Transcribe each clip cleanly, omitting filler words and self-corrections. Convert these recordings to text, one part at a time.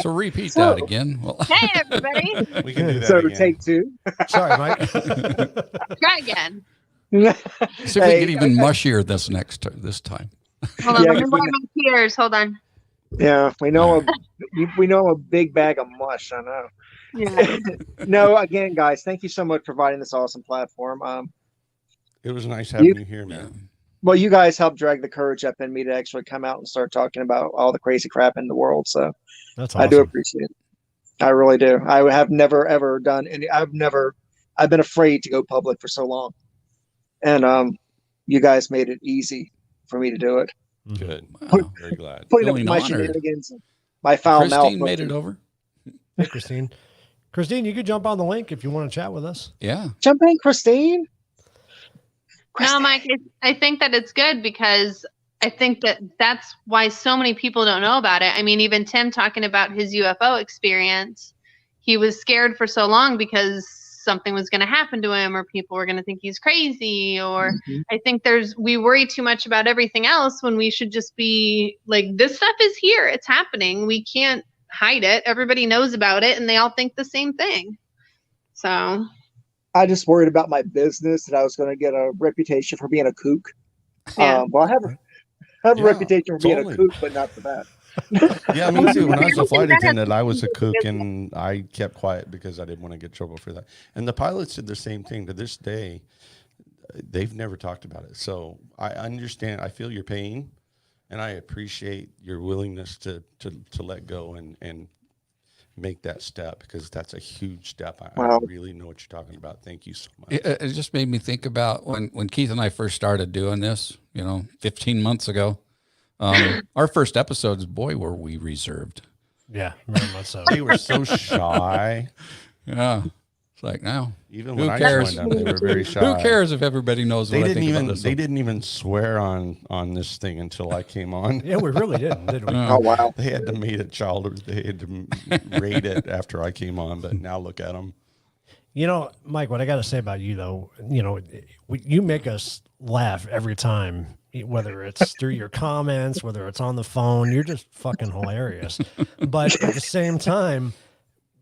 So repeat that again. Well, Hey, everybody. We can do that So again. take two. Sorry, Mike. Try again. see if we get even mushier this time. Hold on, Yeah, let me 'cause wipe my tears. Hold on. Yeah, we know a big bag of mush. I know. Yeah. No, again, guys, thank you so much for providing this awesome platform. It was nice having you here, man. Well, you guys helped drag the courage up in me to actually come out and start talking about all the crazy crap in the world. So That's awesome. I do appreciate it. I really do. I have never ever done any. I've been afraid to go public for so long, and you guys made it easy for me to do it. Good. Wow. Very glad. Putting up Feeling my honored. shenanigans, my foul mouth. Christine made it over. Hey, Christine. Christine, you could jump on the link if you want to chat with us. Yeah. Jump in, Christine. No, Mike, I think that it's good because I think that that's why so many people don't know about it. I mean, even Tim talking about his UFO experience, he was scared for so long because something was going to happen to him or people were going to think he's crazy. Or I think we worry too much about everything else when we should just be like, this stuff is here. It's happening. We can't hide it. Everybody knows about it and they all think the same thing. So I just worried about my business that I was going to get a reputation for being a kook. Yeah. Well, I have a reputation for being a kook, but not for that. Yeah, me too. When I was a flight attendant, I was a kook, and I kept quiet because I didn't want to get in trouble for that. And the pilots did the same thing. To this day, they've never talked about it. So I understand. I feel your pain, and I appreciate your willingness to let go and make that step, because that's a huge step. I really know what you're talking about. Thank you so much. It just made me think about when Keith and I first started doing this, 15 months ago. Our first episodes, boy, were we reserved. Yeah, very much so. They were so shy. Yeah. It's like, now, Even who when cares? I joined them, they were very shy. Who cares if everybody knows what I think about this? They didn't even swear on this thing until I came on. Yeah, we really didn't, did we? Oh, wow. They had to meet a child. They had to rate it after I came on, but now look at them. Mike, what I got to say about you, though, you make us laugh every time, whether it's through your comments, whether it's on the phone. You're just fucking hilarious. But at the same time,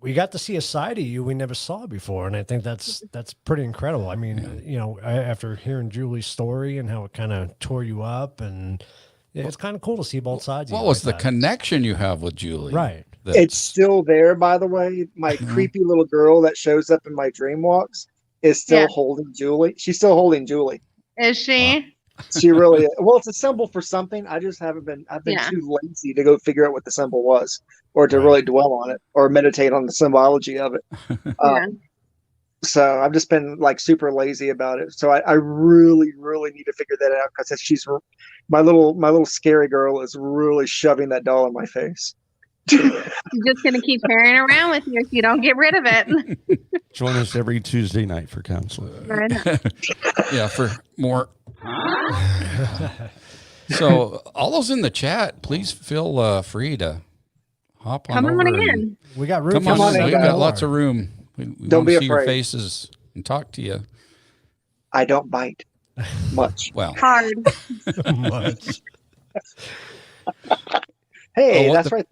we got to see a side of you we never saw before, and I think that's pretty incredible. I mean, after hearing Julie's story and how it kind of tore you up, and it's kind of cool to see both sides. What was the connection you have with Julie? Right. It's still there, by the way. My creepy little girl that shows up in my dream walks is still holding Julie. She's still holding Julie. Is she? She really is. Well, it's a symbol for something. I just haven't been. I've been too lazy to go figure out what the symbol was, or to really dwell on it, or meditate on the symbology of it. So I've just been like super lazy about it. So I really, really need to figure that out, because she's my little scary girl is really shoving that doll in my face. She's just going to keep carrying around with you if you don't get rid of it. Join us every Tuesday night for counseling. Yeah, for more. So all those in the chat, please feel free to hop on over. In. We got room. Come on in. We've got more. lots of room. We Don't be see your afraid. faces and talk to you. I don't bite much. Well, Hard. Much. Hey, Oh, that's right.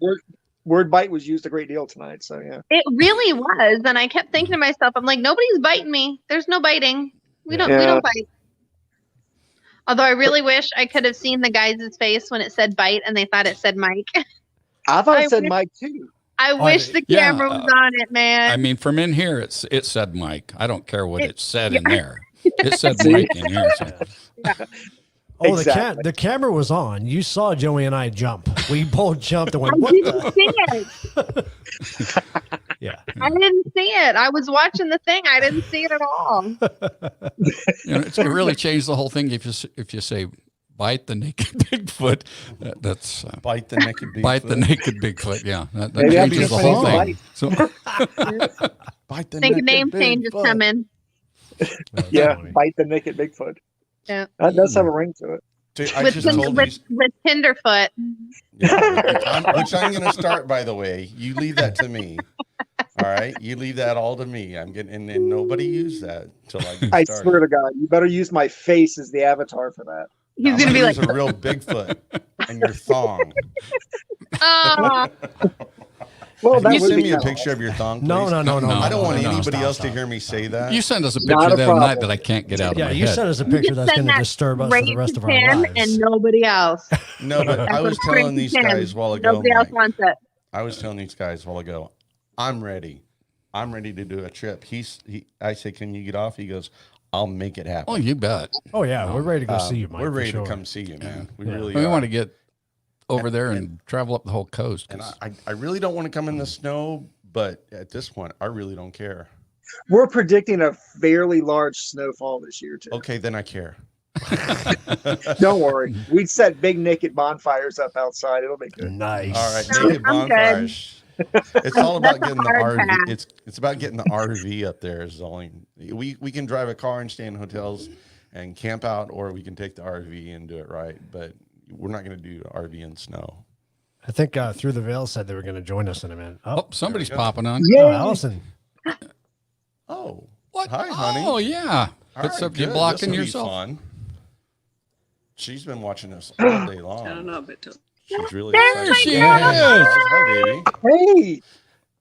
Word bite was used a great deal tonight. So yeah. It really was. And I kept thinking to myself, I'm like, nobody's biting me. There's no biting. We don't bite. Although I really wish I could have seen the guys' face when it said bite and they thought it said Mike. I thought it said Mike too. I wish the camera was on it, man. I mean, from in here, it said Mike. I don't care what it said in there. It said Mike in here. So. Oh, Exactly. the camera was on. You saw Joey and I jump. We both jumped and went, I what didn't the? see it. Yeah. I didn't see it. I was watching the thing. I didn't see it at all. It really changed the whole thing if you say bite the naked Bigfoot. That's Bite the naked Bigfoot. bite the naked Bigfoot. Yeah, that Maybe that'd be changes the a whole funny thing. bite. So Bite the I think naked name change is Bigfoot. coming. Yeah, bite the naked Bigfoot. Yeah. That does have a ring to it. Dude, I With, just told you. with Tenderfoot. Yeah, which I'm going to start, by the way. You leave that to me. All right? You leave that all to me. I'm getting, and nobody use that until I get I started. swear to God, you better use my face as the avatar for that. He's going to be like, a real Bigfoot and your thong. Oh, Well, Can that you would send be me a kind of picture of your thong, please? No. I don't want no, anybody else to stop. hear me say that. You sent us a Not picture a the other night problem. that I can't get out of Yeah, my you head. sent us a picture that's going to Send that disturb us for right the rest to of our Tim lives. and nobody else. No, but I That's was what's great telling to these Tim. guys a while ago, Nobody else Mike. wants it. I was telling these guys a while ago, I'm ready. I'm ready to do a trip. I say, can you get off? He goes, I'll make it happen. Oh, you bet. Oh yeah, we're ready to go see you, Mike. We're for ready sure. to come see you, man. We Yeah. really We are. want to get over there and travel up the whole coast. And 'cause- I really don't want to come in the snow, but at this point, I really don't care. We're predicting a fairly large snowfall this year too. Okay, then I care. Don't worry. We'd set big naked bonfires up outside. It'll be good. Nice. All right, No, naked I'm good. bonfires. It's all about That's a getting the hard RV. pass. It's about getting the RV up there. Is the only we can drive a car and stay in hotels and camp out, or we can take the RV and do it right. But we're not going to do RV in snow. I think Through the Veil said they were going to join us in a minute. Oh, somebody's There we go. popping on. Oh, Allison. Oh, What? Hi, honey. Oh, yeah. all What's right, up? You good. blocking This'll be yourself? fun. She's been watching us all day long. I don't know, but She's really There excited. she Yeah. is. Hi, baby. Hey,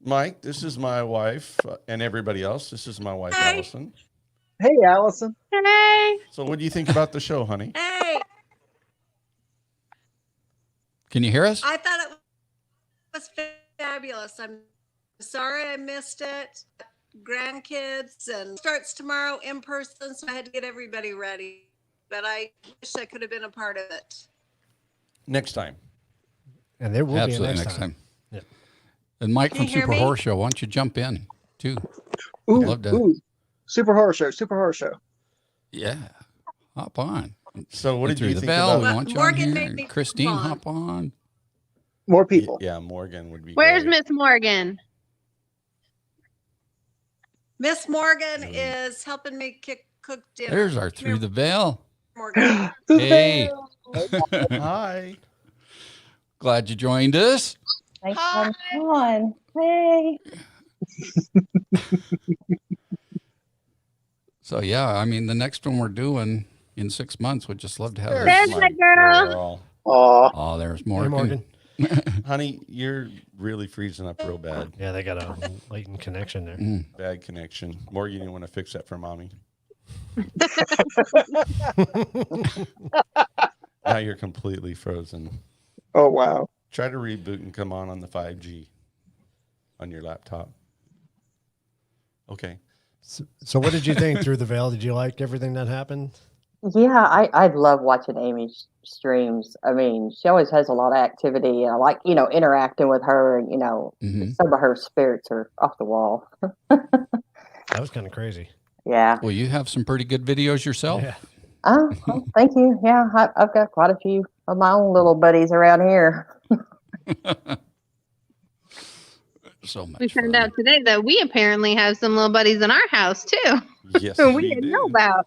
Mike, this is my wife, and everybody else. This is my wife, Hi. Allison. hey, Allison. Hey. So, what do you think about the show, honey? hey, Can you hear us? I thought it was fabulous. I'm sorry I missed it. Grandkids and starts tomorrow in person, so I had to get everybody ready. But I wish I could have been a part of it. Next time. And there will Absolutely be a next time. Yep. And Mike Can from you hear Super me? Horror Show, why don't you jump in too? Ooh, Love to. ooh. Super horror show. Super horror show. Yeah. Hop on. So, what And did Through you the think Bell, about? we Well, want you Morgan on made here. me And Christine, fun. hop on. More people. Yeah, Morgan would be. Where's great. Miss Morgan? Miss Morgan is helping me cook dinner. There's our Come Through here, the Veil. Morgan. Hey. Hi. Glad you joined us. Thanks Hi. for having me on. Hey. So yeah, I mean the next one we're doing in 6 months, we'd just love to have There's her. my girl. Aw. Oh, there's Hey, Morgan. Morgan. Honey, you're really freezing up real bad. Yeah, they got a latent connection there. Mm. Bad connection. Morgan, you want to fix that for mommy? Now you're completely frozen. Oh wow. Try to reboot and come on the 5G on your laptop. Okay. So what did you think Through the Veil? Did you like everything that happened? Yeah, I love watching Amy's streams. I mean, she always has a lot of activity, and I like, interacting with her. And, Mhm. some of her spirits are off the wall. That was kind of crazy. Yeah. Well, you have some pretty good videos yourself. Yeah. Oh, thank you. Yeah, I've got quite a few of my own little buddies around here. So much. We found fun. out today that we apparently have some little buddies in our house too. Yes, we we didn't do. know about.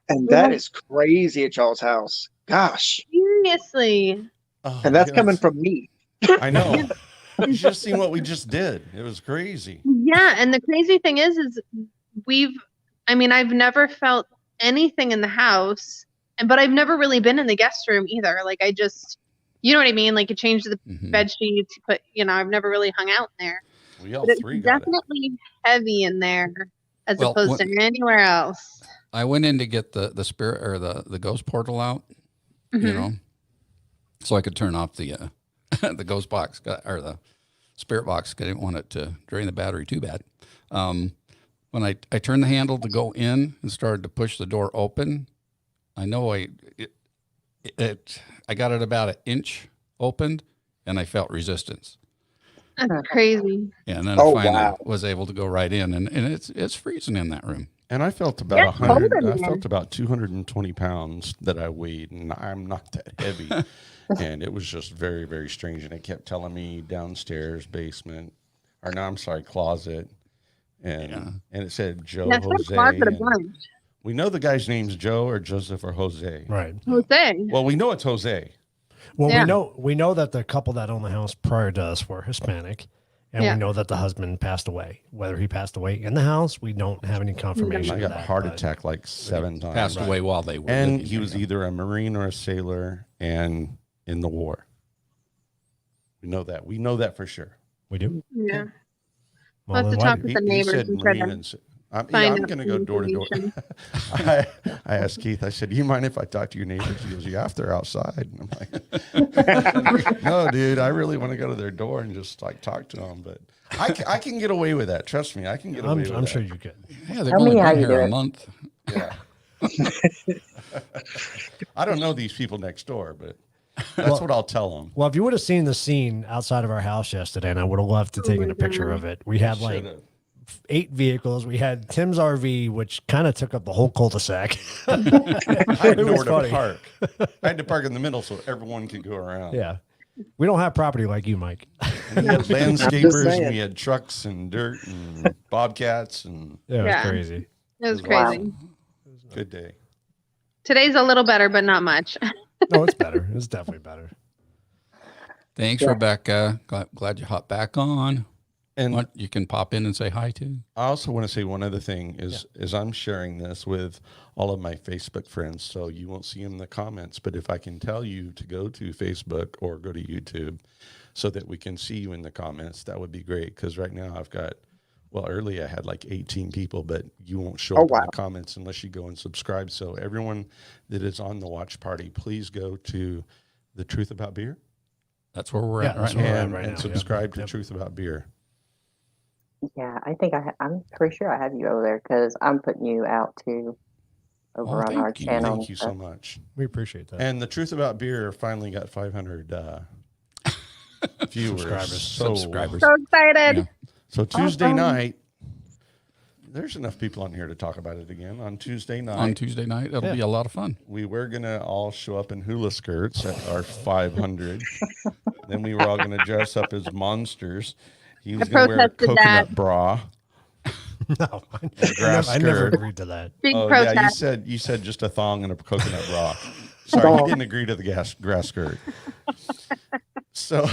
And that is crazy at y'all's house. Gosh. Seriously. Oh, And that's yes. coming from me. I know. You should have seen what we just did. It was crazy. Yeah, and the crazy thing is I've never felt anything in the house, but I've never really been in the guest room either. Like I just, you know what I mean? Like you change the Mhm. bed sheets, but I've never really hung out in there. We all But it's three got it. definitely heavy in there as Well, opposed to anywhere else. I went in to get the spirit or the ghost portal out, you Mhm. know, so I could turn off the the ghost box or the spirit box. I didn't want it to drain the battery too bad. When I turned the handle to go in and started to push the door open, I know I got it about an inch opened, and I felt resistance. That's crazy. Yeah, and then Oh, I finally wow. was able to go right in, and it's freezing in that room. And I felt about Yeah, 100. cold in I there. felt about 220 pounds that I weighed, and I'm not that heavy. And it was just very, very strange. And it kept telling me downstairs, basement, or no, I'm sorry, closet. And Yeah. and it said Joe That's what Jose. closet a and bunch. we know the guy's name's Joe or Joseph or Jose. Right. Jose. Well, we know it's Jose. Well, Yeah. we know that the couple that owned the house prior to us were Hispanic, and Yeah. we know that the husband passed away. Whether he passed away in the house, we don't have any confirmation. I of got that, a heart but- attack like 7 times. Passed away while they were And living he was there. either a Marine or a sailor and in the war. We know that. We know that for sure. We do. Yeah. Well, We'll have to then talk why- with the He neighbors said and try Marine to and I'm find out going to go some door to door. information. I asked Keith, I said, do you mind if I talk to your neighbors? He goes, yeah, if they're outside. And I'm like, no, dude, I really want to go to their door and just like talk to them. But I can get away with that. Trust me, I can get away with I'm that. sure you could. Yeah, they've Tell only me how been you here do a it. month. Yeah. I don't know these people next door, but that's what I'll tell them. Well, if you would have seen the scene outside of our house yesterday, and I would have loved to take a picture of it. We had like Should've. 8 vehicles. We had Tim's RV, which kind of took up the whole cul-de-sac. I had It was nowhere to funny. park. I had to park in the middle so everyone could go around. Yeah. We don't have property like you, Mike. And we had landscapers, and saying. we had trucks and dirt and bobcats, and Yeah, it was Yeah. crazy. It was Wow. crazy. good day. Today's a little better, but not much. No, it's better. It's definitely better. Thanks, Yeah. Rebecca. Glad you hopped back on. And You can pop in and say hi too. I also want to say one other thing is I'm sharing this with all of my Facebook friends, so you won't see in the comments. But if I can tell you to go to Facebook or go to YouTube so that we can see you in the comments, that would be great. Because right now I've got, well, early I had like 18 people, but you won't show up in the comments unless you go and subscribe. So everyone that is on the watch party, please go to The Truth About Beer That's where we're Yeah, at that's right where now. we're at and, right and now, subscribe yep. to Truth About Beer. Yeah, I think I'm pretty sure I have you over there because I'm putting you out too over on thank our you. channel. Thank you so much. We appreciate that. And The Truth About Beer finally got 500 viewers. Subscribers. So excited. Yeah. So Tuesday night, there's enough people on here to talk about it again. On Tuesday night, On Tuesday night, it'll be a lot of fun. we were going to all show up in hula skirts at our 500. Then we were all going to dress up as monsters. He was going to wear a protested coconut that. bra. No, grass I never skirt. agreed to that. Big Oh protest. yeah, you said just a thong and a coconut bra. Sorry, he didn't agree to the grass skirt. So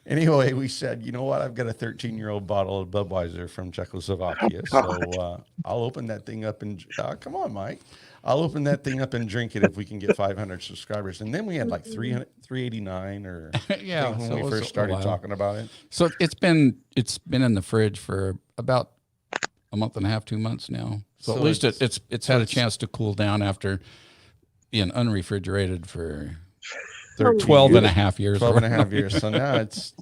anyway, we said, you know what? I've got a 13-year-old bottle of Budweiser from Czechoslovakia, so I'll open that thing up and come on, Mike. I'll open that thing up and drink it if we can get 500 subscribers. And then we had like 389 or Yeah, when so we it was first a started while. talking about it. So it's been in the fridge for about a month and a half, 2 months now. So, So at least it's- it's had a chance to cool down after being unrefrigerated for 13 12 and a years. half years. 12 and a half years. So now it's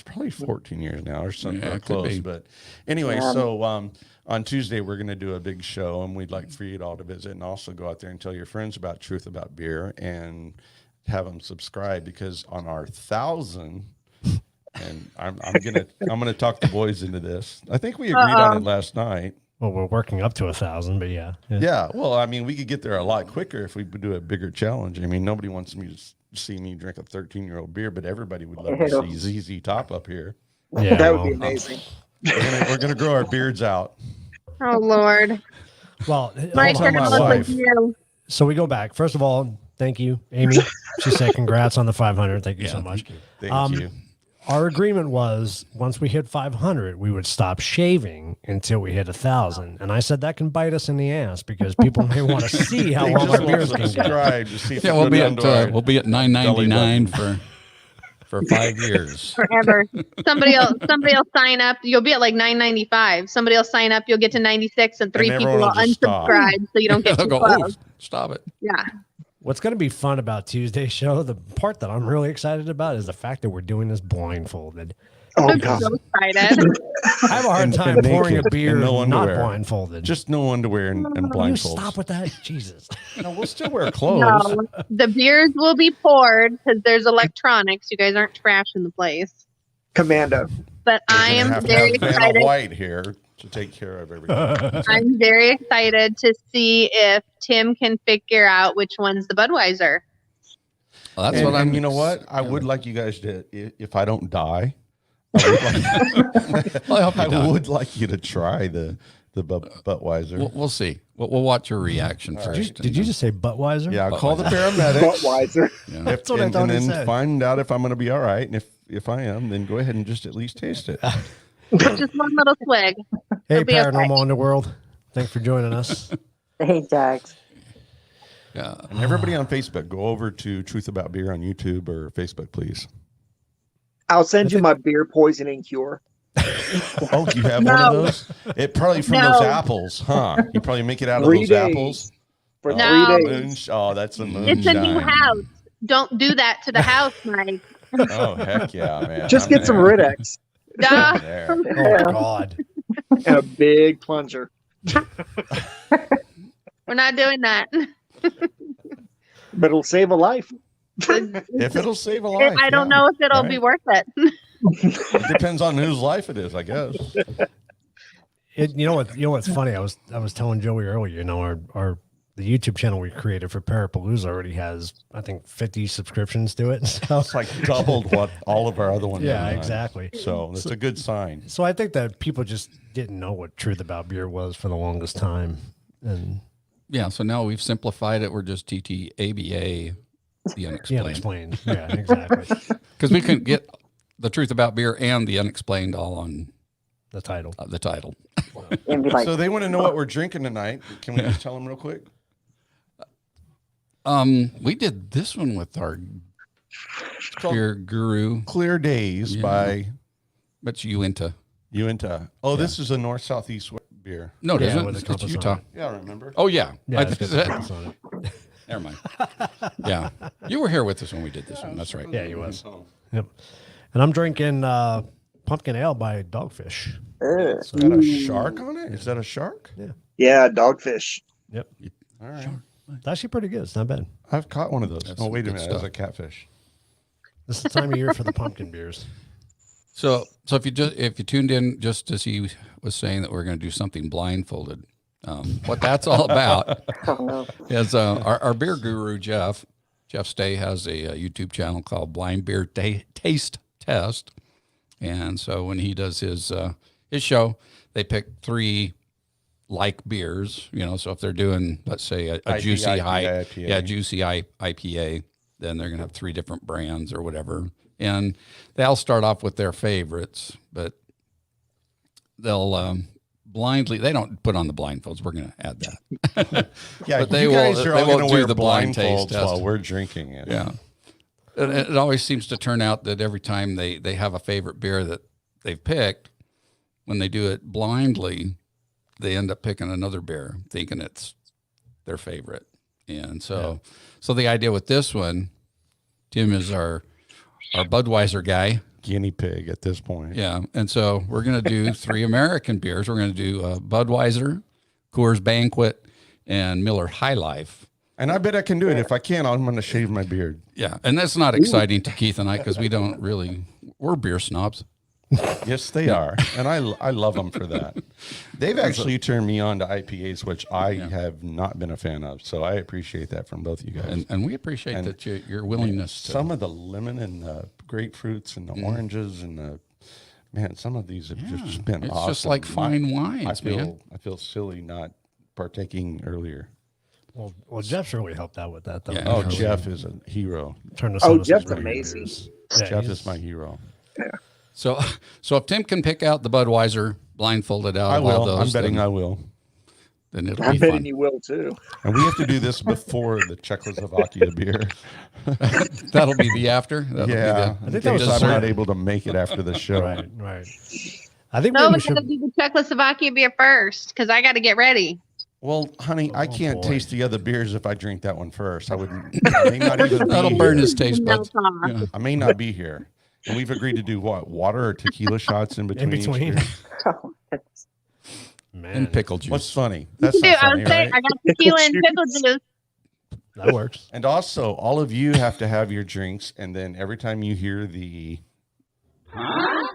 probably 14 years now or something Yeah, it could close. be. But anyway, so on Tuesday, we're going to do a big show, and we'd like for you all to visit and also go out there and tell your friends about Truth About Beer and have them subscribe, because on our 1,000, and I'm gonna talk the boys into this. I think we agreed on it last night. Well, we're working up to 1,000, but yeah. Yeah, well, I mean, we could get there a lot quicker if we do a bigger challenge. I mean, nobody wants me to see me drink a 13-year-old beer, but everybody would love to see ZZ Top up here. Yeah, That would be well, amazing. We're gonna grow our beards out. Oh Lord. Well, Mike, hold you're on. my gonna look like wife. you. So we go back. First of all, thank you, Amy. She said congrats on the 500. Thank you so much. Thank you. Our agreement was once we hit 500, we would stop shaving until we hit 1,000. And I said that can bite us in the ass because people may want to see how They long just our won't beers can get. subscribe to see if Yeah, it we'll goes be down at to our $9.99 for 5 years. Forever. Somebody else sign up. You'll be at like $9.95. Somebody else sign up. You'll get to 96, and 3 And people everyone will will just stop. unsubscribe so you don't get They'll too go, close. oh, stop it. Yeah. What's going to be fun about Tuesday's show, the part that I'm really excited about is the fact that we're doing this blindfolded. Oh I'm god. so excited. I have a hard And time pouring a naked beer and no not underwear. blindfolded. Just no underwear and Will you blindfolds. stop with that? Jesus. No, we'll still wear clothes. No, the beers will be poured because there's electronics. You guys aren't trashing the place. Commando. But I We're gonna am have to very have Vanna excited. White here to take care of everything. I'm very excited to see if Tim can figure out which one's the Budweiser. Well, that's and, what I'm. and you know what? I would like you guys to, if I don't die, I Well, I hope you don't. would like you to try the Budweiser. We'll see. We'll watch your reaction first. Did you just say Buttweiser? Yeah, I'll call the paramedics. Budweiser. Yeah. That's what I thought and he then said. find out if I'm going to be all right. And if I am, then go ahead and just at least taste it. Just one little swig. Hey, It'll be okay. Paranormal Underworld. Thanks for joining us. Hey, Jax. Yeah. And everybody on Facebook, go over to Truth About Beer on YouTube or Facebook, please. I'll send you my beer poisoning cure. Oh, you have one of those? It probably from those apples, huh? You probably make it out of 3 those days. apples. For No. 3 days. Oh, that's a moonshine. It's a new house. Don't do that to the house, Mike. Oh, heck yeah, man. Just get some Rid-X I'm there. Oh God. and a big plunger. We're not doing that. But it'll save a life. If it'll save a life. I don't know if it'll be worth it. It depends on whose life it is, I guess. You know what's funny? I was telling Joey earlier. You know, our the YouTube channel we created for Parapalooza already has, I think, 50 subscriptions to it. So It's like doubled what all of our other ones. yeah, have done. exactly. So it's a good sign. So I think that people just didn't know what Truth About Beer was for the longest time, and Yeah, so now we've simplified it. We're just TTABA, the unexplained. unexplained. Yeah, exactly. Because we couldn't get the truth about beer and the unexplained all on The title. the title. And be like, So they want to know what we're drinking tonight. Can we just tell them real quick? We did this one with our called beer guru, Clear Days by but you into Uinta. Oh, this is a north southeast beer. no, it Yeah, isn't. with a It's compass on Utah. it. Yeah, I remember. Oh yeah, Yeah, I it's think got the that- compass on it. never mind. Yeah, you were here with us when we did this one. That's right. Yeah, he was. Yep. And I'm drinking pumpkin ale by Dogfish. ugh. Is that a shark on it? Is that a shark? Yeah, dogfish. Yep. All right. It's actually pretty good. It's not bad. I've caught one of those. That's Oh, some wait a good minute. stuff. That's a catfish. This is the time of year for the pumpkin beers. So if you tuned in just to see was saying that we're going to do something blindfolded, what that's all about Oh no. is our beer guru Jeff Stay has a YouTube channel called Blind Beer Taste Test, and so when he does his show, they pick 3 like beers, you know. So if they're doing, let's say, a juicy IPA. juicy IPA, then they're gonna have 3 different brands or whatever, and they'll start off with their favorites, but they'll blindly. They don't put on the blindfolds. We're gonna add that. Yeah, But they you guys will- are they all won't going to do wear the blind taste blindfolds test. while we're drinking it. Yeah. It always seems to turn out that every time they have a favorite beer that they've picked, when they do it blindly, they end up picking another beer, thinking it's their favorite. And so the idea with this one, Tim is our Budweiser guy. Guinea pig at this point. Yeah. And so we're going to do 3 American beers. We're going to do Budweiser, Coors Banquet, and Miller High Life. And I bet I can do it. If I can, I'm going to shave my beard. Yeah. And that's not exciting to Keith and I because we're beer snobs. Yes, they are. And I love them for that. They've actually turned me on to IPAs, which I have not been a fan of. So I appreciate that from both of you guys. And we appreciate that your willingness to. Some of the lemon and the grapefruits and the oranges and the, man, some of these have just been It's awesome. just like fine wines, man. I feel silly not partaking earlier. Well, Jeff's really helped out with that, though. Yeah. Oh, Jeff is a hero. Turn us Oh, on to some Jeff's pretty good amazing. beers. Yeah, Jeff he's- is my hero. So if Tim can pick out the Budweiser blindfolded out I of all will. those, I'm betting then, I will. then it'll I'm be betting fun. you will too. And we have to do this before the Czechoslovakia beer. That'll be the after. That'll Yeah, be in think that was case I'm not dessert. able to make it after the show. Right, right. I think No, maybe we we should. gotta do the Czechoslovakia beer first because I got to get ready. Well, honey, I can't boy. taste the other beers if I drink that one first. I may not even be That'll burn here. his taste buds. Melt off. Yeah. I may not be here. And we've agreed to do what? Water or tequila shots in between? In each between. beer? Oh, that's- Man, And pickle juice. What's funny? That's Dude, not I funny, was saying right? I got tequila and pickle juice. that works. And also, all of you have to have your drinks, and then every time you hear the,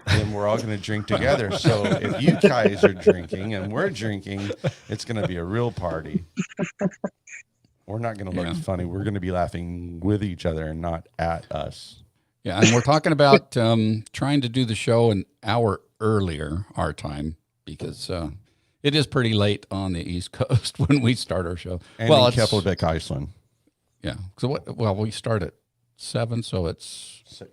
then we're all going to drink together. So if you guys are drinking and we're drinking, it's going to be a real party. We're not going to look Yeah. funny. We're going to be laughing with each other and not at us. Yeah, and we're talking about trying to do the show an hour earlier our time because it is pretty late on the East Coast when we start our show. And well, in it's, Keflavik, Iceland. yeah. So we start at 7, so it's 6.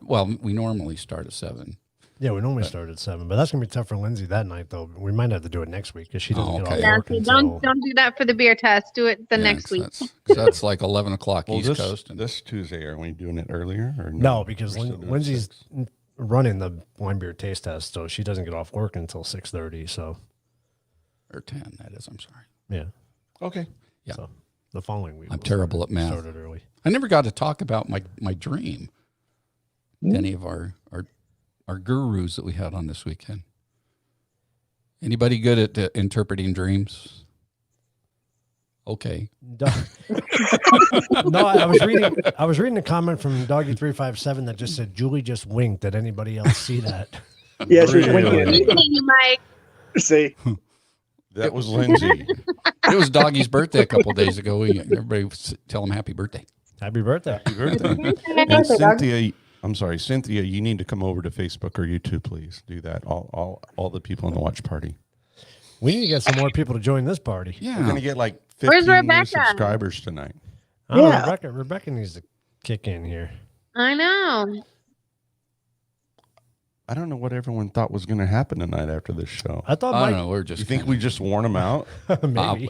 well, we normally start at 7. Yeah, we normally start at 7, but that's gonna be tough for Lindsay that night, though. We might have to do it next week because she doesn't get off okay. Yeah, work so until. don't do that for the beer test. Do it the next week. That's like 11 o'clock Well, East Coast. And this Tuesday, are we doing it earlier or No, because We're still doing Lindsay's 6? running the wine beer taste test, so she doesn't get off work until 6:30. So or 10, that is. I'm sorry. yeah, Okay. Yeah. So the following week, I'm we'll terrible start- at math. Started early. I never got to talk about my dream. Any of our gurus that we had on this weekend. Anybody good at interpreting dreams? Okay. No, I was reading a comment from Doggy357 that just said Julie just winked. Did anybody else see that? Yeah, she was winking at Really? me. Mike. See, That was Lindsay. It was Doggy's birthday a couple days ago. Everybody tell him happy birthday. Happy birthday! Happy birthday. And birthday, dog. Cynthia, you need to come over to Facebook or YouTube, please. Do that. All the people in the watch party. We need to get some more people to join this party. Yeah. We're gonna get like Where's 15 new Rebecca? subscribers tonight. Oh, Yeah. Rebecca needs to kick in here. I know. I don't know what everyone thought was going to happen tonight after this show. I thought I don't Mike know. We're just. You think we just worn them out? maybe.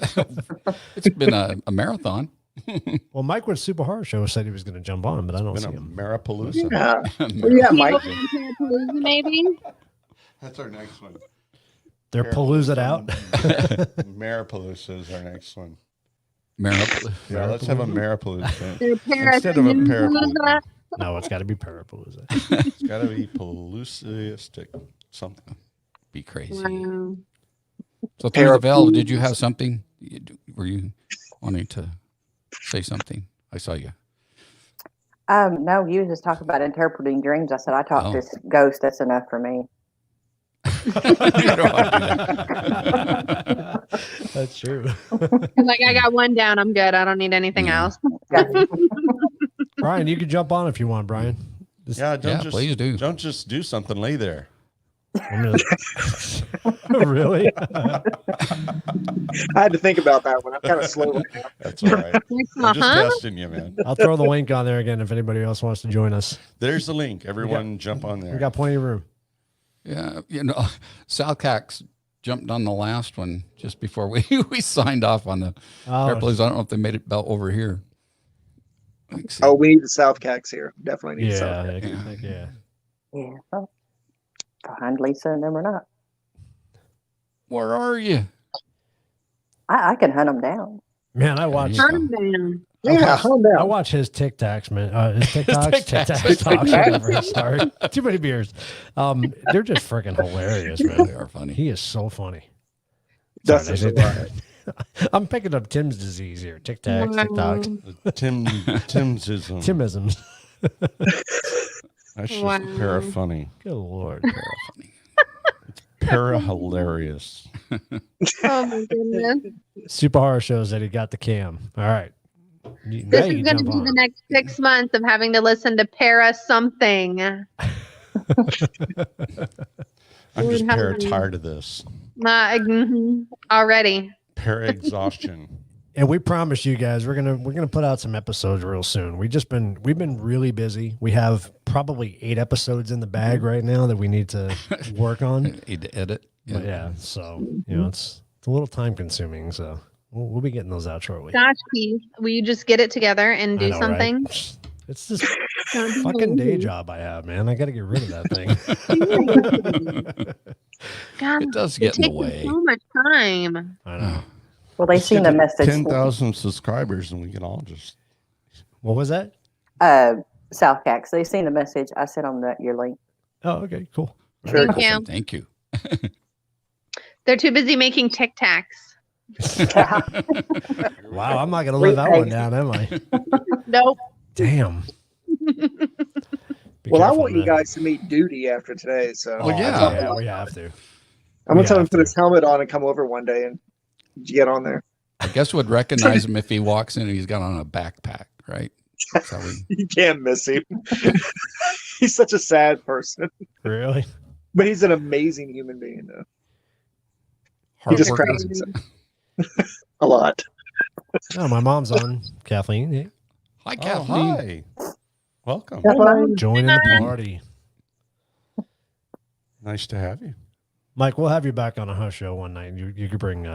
It's been a marathon. Well, Mike with Super Horror Show said he was going to jump on, but I don't Been see a him. Parapalooza. yeah, yeah, Mike. Maybe. That's our next one. They're paloozaed out. Marapalooza is our next one. Marapalooza. Yeah, let's have a Marapalooza. They're Instead of a Parapalooza. No, it's got to be Parapalooza. It's got to be Paloozaistic something. Be crazy. Wow. So through the veil, did you have something? Were you wanting to say something? I saw you. No, you just talk about interpreting dreams. I said I talked to ghosts. That's enough for me. You don't want to do that. That's true. Like I got one down. I'm good. I don't need anything Yeah. else. Brian, you can jump on if you want, Brian. Just- Yeah, Please do. Don't just do something. Lay there. Really? I had to think about that one. I'm kind of slow right now. That's all right. I'm just Uh-huh. testing you, man. I'll throw the link on there again if anybody else wants to join us. There's the link. Everyone jump on We there. got plenty of room. Yeah, Southcax jumped on the last one just before we signed off on the Parapalooza. I don't know if they made it about over here. Let's see. Oh, we need the South Cax here. Definitely need the South yeah, Cax. yeah. Yeah. Well, find Lisa and them or not. Where are you? I can hunt them down. Man, I watch. Turn Yeah, calm down. I watch his TikToks, man. His TikToks, TikToks. TikToks, whatever. Sorry, too many beers. They're just freaking hilarious, man. They are funny. He is so funny. That's Sorry, just a lot. I'm picking up Tim's disease here. TikToks. Timsism. Timisms. That's just Wow. para-funny. Good lord. Funny. Para-hilarious. Oh my goodness. Super Horror shows that he got the cam. All right. Now This you is can going to jump be on. the next 6 months of having to listen to para something. I'm just para-tired of this. Already. Para-exhaustion. And we promise you guys we're gonna put out some episodes real soon. We've been really busy. We have probably 8 episodes in the bag right now that we need to work on. Need to edit. But yeah, so it's a little time consuming. So we'll be getting those out shortly. Gosh, Keith, will you just get it together and I do know, something? right? It's this fucking day job I have, man. I got to get rid of that thing. God, It does it get in the takes way. so much time. I know. Well, they seen the message. 10,000 subscribers and we can all just... What was that? South Cax. They seen the message. I sent them your link. Oh, okay, cool. Very Thank cool. you. Thank you. They're too busy making Tic Tacs. Wow, I'm not gonna live that one down, am I? Nope. Damn. Be Well, I careful, want you man. guys to meet Duty after today. So Well, yeah. Yeah, we have to. I'm gonna we tell him have to put to. his helmet on and come over one day and get on there. I guess would recognize him if he walks in and he's got on a backpack, right? That's how we. You can't miss him. He's such a sad person, Really? but he's an amazing human being. Though. He Hard just worker. cracks himself a lot. Oh, my mom's on. Kathleen, hey, Hi, Oh, Kathleen. hi. Welcome. joining the party. Nice to have you. Mike, we'll have you back on a house show one night. You could bring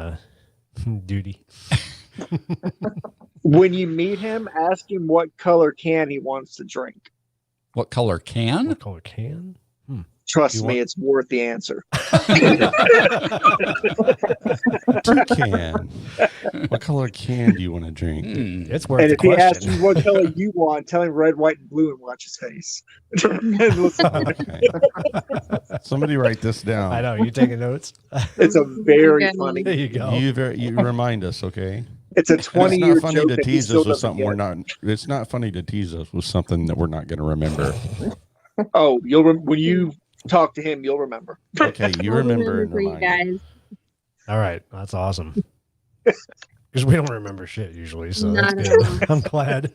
Duty. When you meet him, ask him what color can he wants to drink. What color can? What color can? Trust me, it's worth the answer. Can. What color can do you want to drink? It's worth And the if he asks question. you what color you want, tell him red, white, and blue, and watch his face. And listen. Okay. Somebody write this down. I know you taking notes. It's a very Okay. funny. There you go. You remind us, okay? It's a It's 20-year not funny joke to that he tease still us with doesn't something get. we're not. It's not funny to tease us with something that we're not going to remember. Oh, when you talk to him, you'll remember. Okay, you remember and for you remind. guys. All right, that's awesome. Because we don't remember shit usually, so that's Not at good. I'm glad.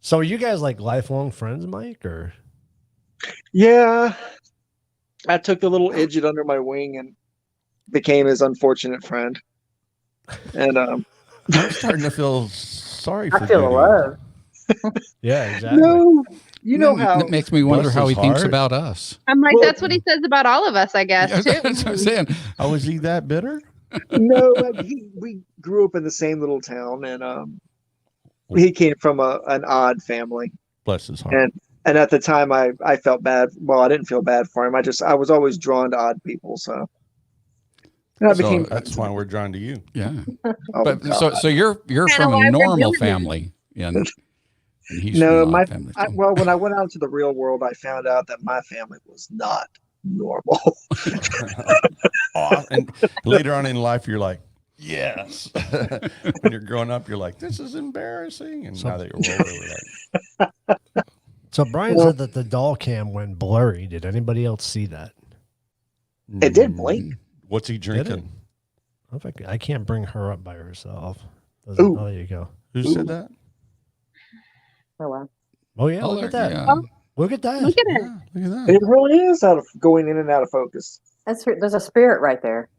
So, are you guys like lifelong friends, Mike, or? Yeah, I took the little idiot under my wing and became his unfortunate friend. And I'm starting to feel sorry for I feel Judy. love. Yeah, exactly. no, you know how That makes me wonder Bless how he his thinks heart. about us. I'm like, Well- that's what he says about all of us, I guess, Yeah, too. that's what I'm saying. Oh, is he that bitter? no, we grew up in the same little town, and he came from an odd family, Bless his heart. and at the time I felt bad. Well, I didn't feel bad for him. I was always drawn to odd people, so. And I So became that's why we're drawn to you. Yeah. Oh, But God. so you're Kinda from why a we're normal doing it. family, and he's No, from an my odd family. too. well, when I went out into the real world, I found out that my family was not normal. And later on in life, you're like, yes. When you're growing up, you're like, this is embarrassing. And So- now that you're older, we're like, So Brian said that the doll cam went blurry. Did anybody else see that? It did blink. What's he drinking? I can't bring her up by herself. Doesn't- Ooh. Oh, there you go. Who said that? Oh, wow. Oh yeah, Oh, look at there- that. yeah. Look at that. Look at it. Yeah, look at that. It really is out of going in and out of focus. There's a spirit right there.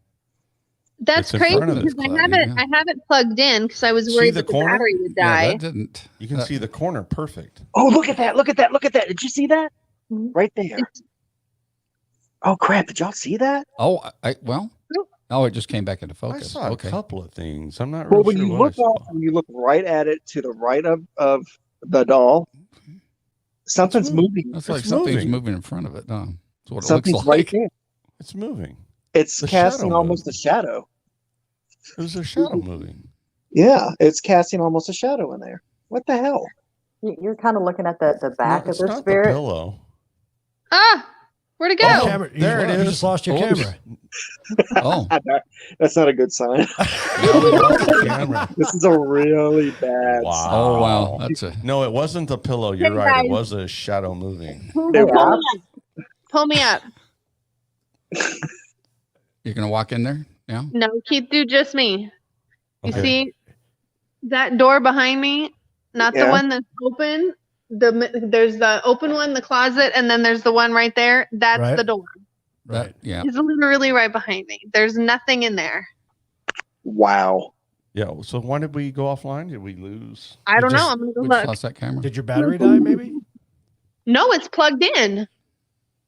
That's It's in crazy front of it, because I Claudia, haven't yeah. I haven't plugged in because I was See worried the that the corner? battery would Yeah, die. that didn't. You can see the corner perfect. Oh, look at that! Look at that! Look at that! Did you see that? Mhm. Right there. Oh crap! Did y'all see that? Oh, oh, it just came back into I focus. saw Okay. a couple of things. I'm not Well, real when sure you what I look saw. off, when you look right at it to the right of the doll, something's moving. That's like It's something's moving. moving in front of it. That's what it Something's looks right like. there. It's moving. It's The casting shadow almost moved. a shadow. There's a shadow moving. Yeah, it's casting almost a shadow in there. What the hell? You're kind of looking at the back No, of it's the not spirit. the pillow. Ah, where'd it go? Oh, Camera, there it you is. just lost your Oops. camera. Oh, That's not a good sign. Yeah, we lost the camera. This is a really bad Wow. sign. oh wow. That's a. No, it wasn't the pillow. You're Hey, right. It guys. was a shadow moving. Hey, Pull Rob. me up. Pull me up. You're gonna walk in there now. No, keep do just me. You Okay. see that door behind me? Not the Yeah. one that's open. There's the open one, the closet, and then there's the one right there. That's Right. the door. Right. Yeah. It's literally right behind me. There's nothing in there. Wow. Yeah. So why did we go offline? Did we lose? I don't know. just- I'm gonna go We just look. lost that camera. Did your battery die? Maybe. No, it's plugged in.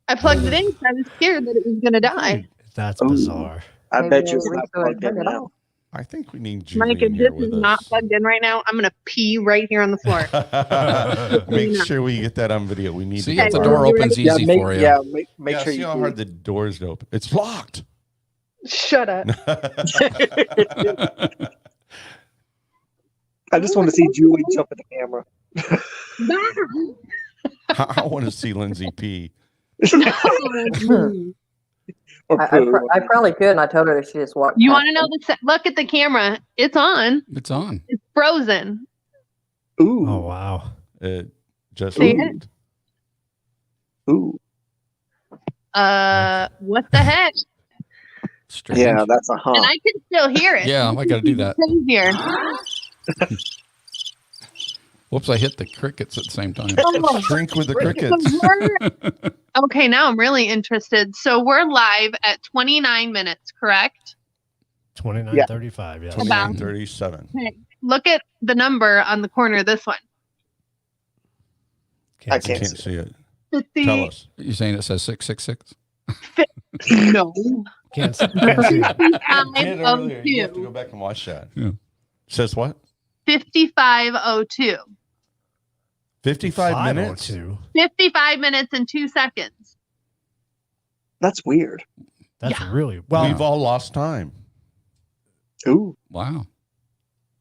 I plugged it in because I was scared that it was gonna die. That's Ooh. bizarre. I Maybe bet you we'll it's not restore plugged in it. now. I think we need Mike, Julie if here this is with not us. plugged in right now, I'm gonna pee right here on the floor. Make sure we get that on video. We need See to if get the Okay. door You opens ready? easy for you. Yeah, make Yeah, sure see you how do. hard the door's open. It's locked. Shut up. I just want to see Julie jump at the camera. I want to see Lindsay pee. Or I poo. probably could, and I told her that she just walked. You past want to know the look at the camera? It's on. It's on. It's frozen. Ooh. Oh wow. It just See it? moved. Ooh. What the heck? Strange. Yeah, that's a And hump. I can still hear it. Yeah, I got to do that. Crazier. Whoops! I hit the crickets at the same time. Shrink with the crickets. Okay, now I'm really interested. So we're live at 29 minutes, correct? 29:35. Yes. About- 29:37. Look at the number on the corner of this one. I see can't Can't see it. Tell us. You saying it says 666? No. Can't see it. Did earlier. You have to go back and watch that. Yeah. Says what? 5502. 55 minutes? 502. 55 minutes and 2 seconds. That's weird. That's really well. We've all lost time. Ooh. Wow.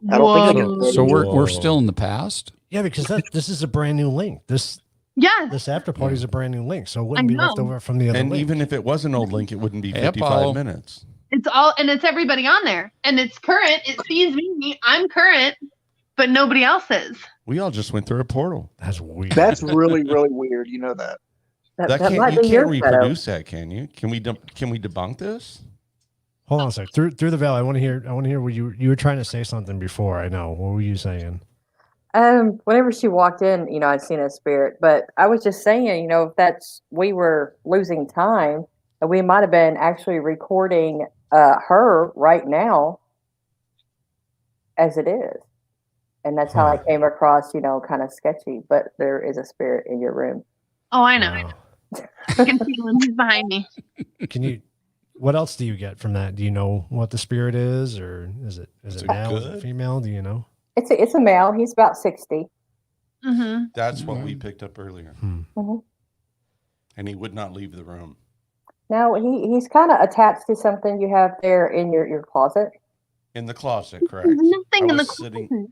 I don't think I Whoa. can. So we're Whoa. still in the past? Yeah, because this is a brand new link. This Yes. after party is a brand new link, so it wouldn't I be left know. over from the other And link. even if it was an old link, it wouldn't be Hey, 55 Apollo. minutes. It's all, and it's everybody on there. And it's current. It sees me. I'm current, but nobody else is. We all just went through a portal. That's weird. That's really, really weird. You know that. That You might be can't your setup. reproduce that, can you? Can we debunk this? Hold on a sec. Through the veil, I want to hear what you were trying to say something before. I know. What were you saying? Whenever she walked in, I'd seen a spirit, but I was just saying, if we were losing time, we might have been actually recording her right now as it is. And that's how I came across, kind of sketchy, but there is a spirit in your room. Oh, I know. Wow. I can feel him. He's behind me. What else do you get from that? Do you know what the spirit is, or is it male? Is it good? female? Do you know? It's a male. He's about 60. Mm-hmm. That's what we picked up earlier. Mhm. And he would not leave the room. Now he's kind of attached to something you have there in your closet. In the closet, correct. There's nothing in the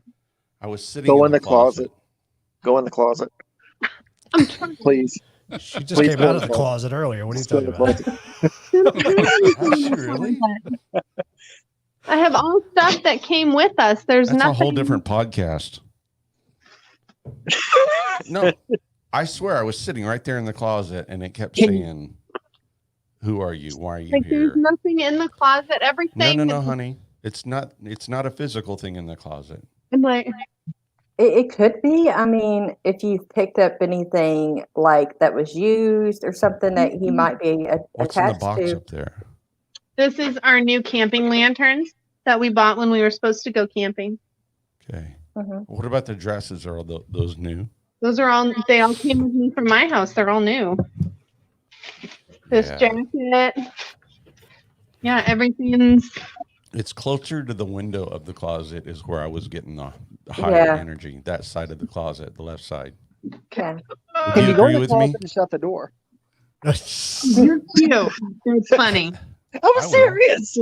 I was sitting Go in the closet. Go in the closet. I'm trying. Please. She just Please came go out in of the the closet earlier. What are you Just go in talking the about? closet. Has she really? I have all stuff that came with us. There's That's nothing. a whole different podcast. No, I swear I was sitting right there in the closet and it kept saying, "Who are you? Why are you Like here?" there's nothing in the closet. Everything. No, honey. It's not a physical thing in the closet. I'm like, It could be. I mean, if you've picked up anything like that was used or something that he might be What's in the attached box to. up there? this is our new camping lanterns that we bought when we were supposed to go camping. Okay. Mhm. What about the dresses? Are those new? Those are all. They all came with me from my house. They're all new. This Yeah. jacket. Yeah, everything's. It's closer to the window of the closet is where I was getting the higher Yeah. energy. That side of the closet, the left side. Yeah. Would Can you you go in agree the with me? closet and shut the door? You're cute. That's funny. I I was will. serious.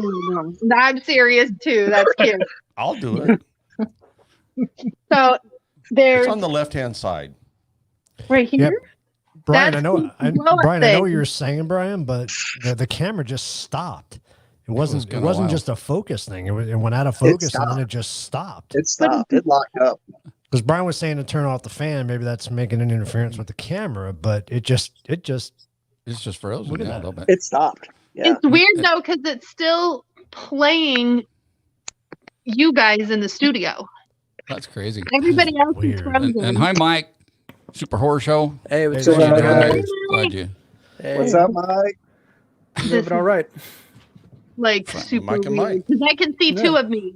I'm serious too. That's cute. I'll do it. So It's there's on the left-hand side. right here. Yep. Brian, That's I know. the blow-up Brian, I know what thing. you were saying, Brian, but the camera just stopped. It wasn't been a while. just a focus thing. It went out of focus and then stopped. it just stopped. It stopped. It locked up. Because Brian was saying to turn off the fan, maybe that's making an interference with the camera, but it just It's just frozen. Look at Yeah, a that. little bit. It stopped. Yeah. It's weird though because it's still playing you guys in the studio. That's crazy. Everybody else is weird. frozen. And hi, Mike. Super Horror Show. Hey, what's Hey, going on, hey, guys? Glad you. Hey, What's up, Mike? moving all right. Like Frank, super Mike and weird Mike. because I can see two of me.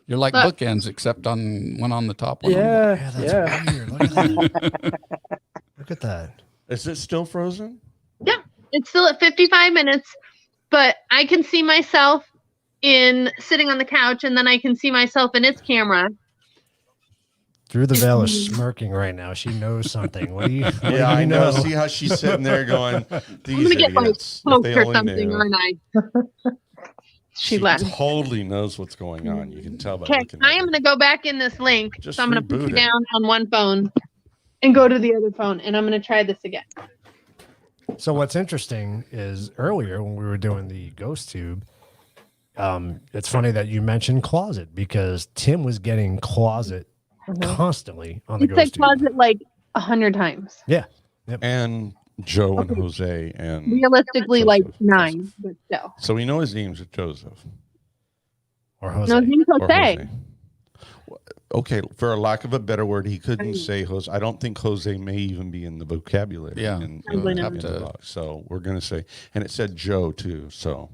You're like Look. bookends, except on one on the top, one Yeah, that's yeah. weird. Look at that. Look at that. Is it still frozen? Yeah, it's still at 55 minutes, but I can see myself in sitting on the couch, and then I can see myself in its camera. Through the veil is smirking right now. She knows something. What do you? What do Yeah, I you know. See how she's sitting there going, I'm "These gonna get like idiots." If poked they or only something, knew. aren't I? She left. totally knows what's going on. You can tell by Okay, looking at I am her. going to go back in this link. Just So I'm going to put reboot you it. down on one phone and go to the other phone, and I'm going to try this again. So what's interesting is earlier when we were doing the ghost tube, it's funny that you mentioned closet because Tim was getting closet constantly on the He said ghost tube. closet like 100 times. Yeah. And Joe and Jose and Realistically, like Joseph. 9, but still. so we know his name's Joseph Or Jose. No, his name's or Jose. Jose. Okay, for a lack of a better word, he couldn't say Jose. I don't think Jose may even be in the vocabulary. Yeah. Probably in not. the box. So we're gonna say, and it said Joe too. So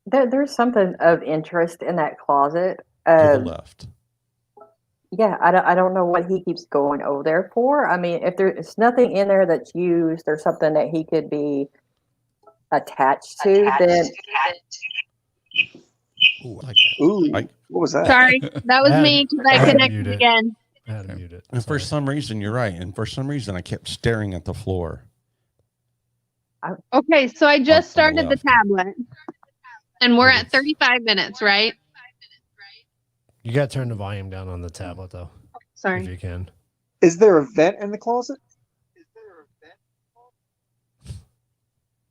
There's something of interest in that closet. to the left. Yeah, I don't know what he keeps going over there for. I mean, if there's nothing in there that's used or something that he could be attached to, then Ooh, I like that. Ooh, I- what was that? Sorry, that was I had- me because I I had to connected mute it. again. I had to mute it. And for Sorry. some reason, you're right. And for some reason, I kept staring at the floor. Okay, so I On just the started the left. tablet, and we're at It's- 35 minutes, right? You got to turn the volume down on the tablet, though, if Sorry. you can. Is there a vent in the closet?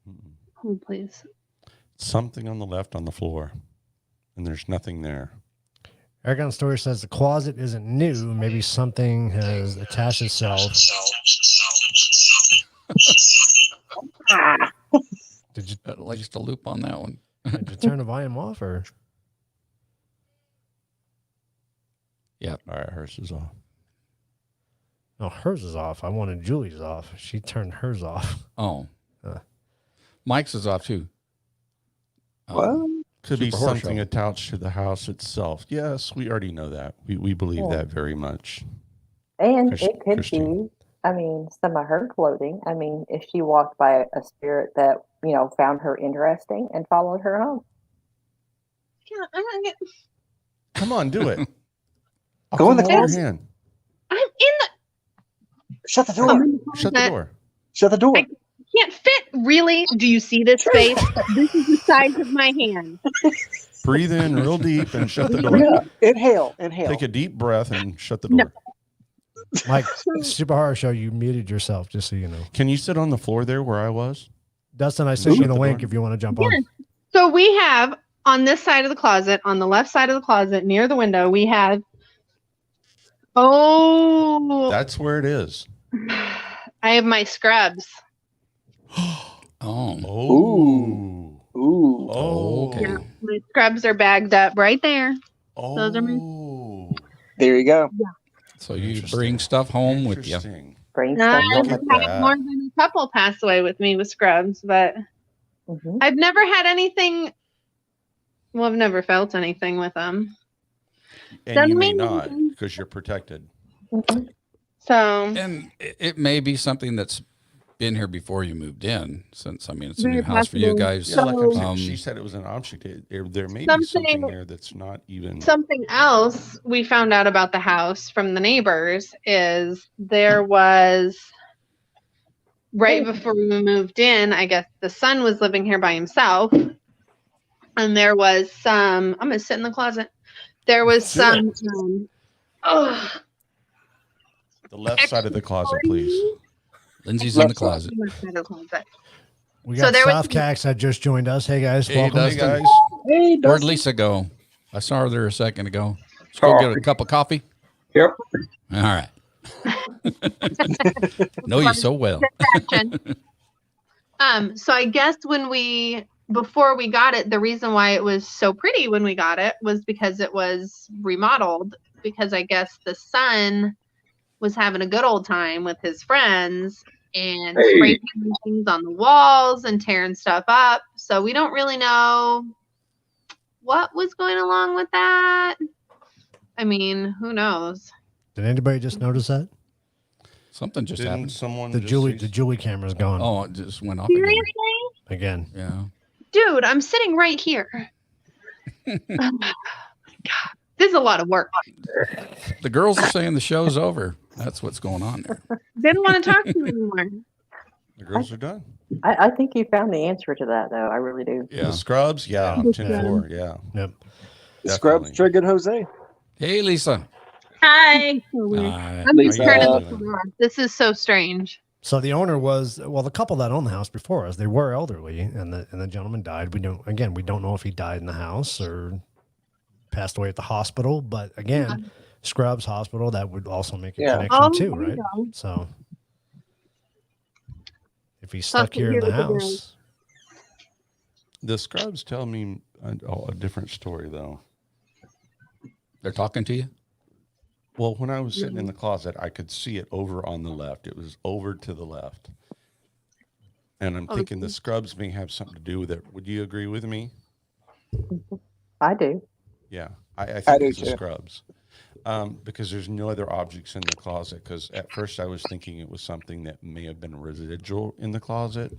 Mm-mm. Oh, please. Something on the left on the floor, and there's nothing there. Eric on Story says the closet isn't new. Maybe something has attached itself. Did you At least a loop on that one. did you turn the volume off or? All right, hers is off. No, hers is off. I wanted Julie's off. She turned hers off. Oh. Uh. Mike's is off too. Well, Could be Super Horror something Show. attached to the house itself. Yes, we already know that. We believe Yeah. that very much. and Chris- it could Christine. be. I mean, some of her clothing. I mean, if she walked by a spirit that found her interesting and followed her home. Yeah, I'm in Come on, do it. I'll Go in come the hold closet. your hand. the. shut the I'm door. in the Shut the closet. door. Shut the door. I- Can't fit. Really? Do you see this space? This is the size of my hand. Breathe in real deep and shut the door. Yeah. Inhale. Take a deep breath and shut the No. door. Mike, Super Horror Show, you muted yourself, just so you know. Can you sit on the floor there where I was? Dustin, I sent you Shut the the link door. if you want to jump Yeah. on. So we have on this side of the closet, on the left side of the closet, near the window, we have. Oh, That's where it is. I have my scrubs. Oh. Oh. Ooh. Oh. Okay. My scrubs are bagged up right there. Oh. Those are There you go. So you Interesting. bring stuff home with you. Interesting. Bring I've stuff Look home at with had that. more than a couple pass away with me with scrubs, but Mhm. I've never had anything. Well, I've never felt anything with them. And Doesn't you may mean not anything. because you're protected. Mhm. So And it may be something that's been here before you moved in, since, I mean, it's a Very new house for you possible. guys. Yeah, like I'm saying, Um, she said it was an object. There may be Something- something there that's not even. something else we found out about the house from the neighbors is there was right before we moved in, I guess the son was living here by himself, and there was some. I'm gonna sit in the closet. There was Do some. it. Oh, The left side of the closet, please. Lindsay's in the Left side. closet. We So got there was- South Cax that just joined us. Hey, guys. Hey, Welcome. Hey Dustin. guys. Hey, Where'd Dustin. Lisa go? I saw her there a second ago. Let's go get a cup of coffee. Yep. All right. Know you so well. So I guess before we got it, the reason why it was so pretty when we got it was because it was remodeled, because I guess the son was having a good old time with his friends and Hey. spray painting things on the walls and tearing stuff up. So we don't really know what was going along with that. I mean, who knows? Did anybody just notice that? Something just Didn't happened. someone The just Julie, say- the Julie camera's gone Oh, it just went off again. Seriously? again. Yeah. Dude, I'm sitting right here. Oh my God. This is a lot of work. The girls are saying the show's over. That's what's going on there. Didn't want to talk to you anymore. The girls are done. I think you found the answer to that, though. I really do. Yeah. The scrubs, yeah. Yeah. 10-4, yeah. Yep. Scrubs Definitely. triggered Jose. Hey, Lisa. Hi. Hi. I'm just Lisa. turning How this you doing? on. This is so strange. So the owner was, well, the couple that owned the house before us, they were elderly, and the gentleman died. We don't know if he died in the house or passed away at the hospital. But again, Scrubs Hospital, that would also make a Yeah. connection Oh, too, there you right? go. So if he's stuck Something here in the here with the house, The scrubs tell me a different story, though. They're talking to you? Well, when I was sitting in the closet, I could see it over on the left. It was over to the left. And I'm Oh, thinking the scrubs may have something to do with it. Would you agree with me? I do. Yeah, I I think do it's the too. scrubs. Because there's no other objects in the closet. Because at first I was thinking it was something that may have been residual in the closet,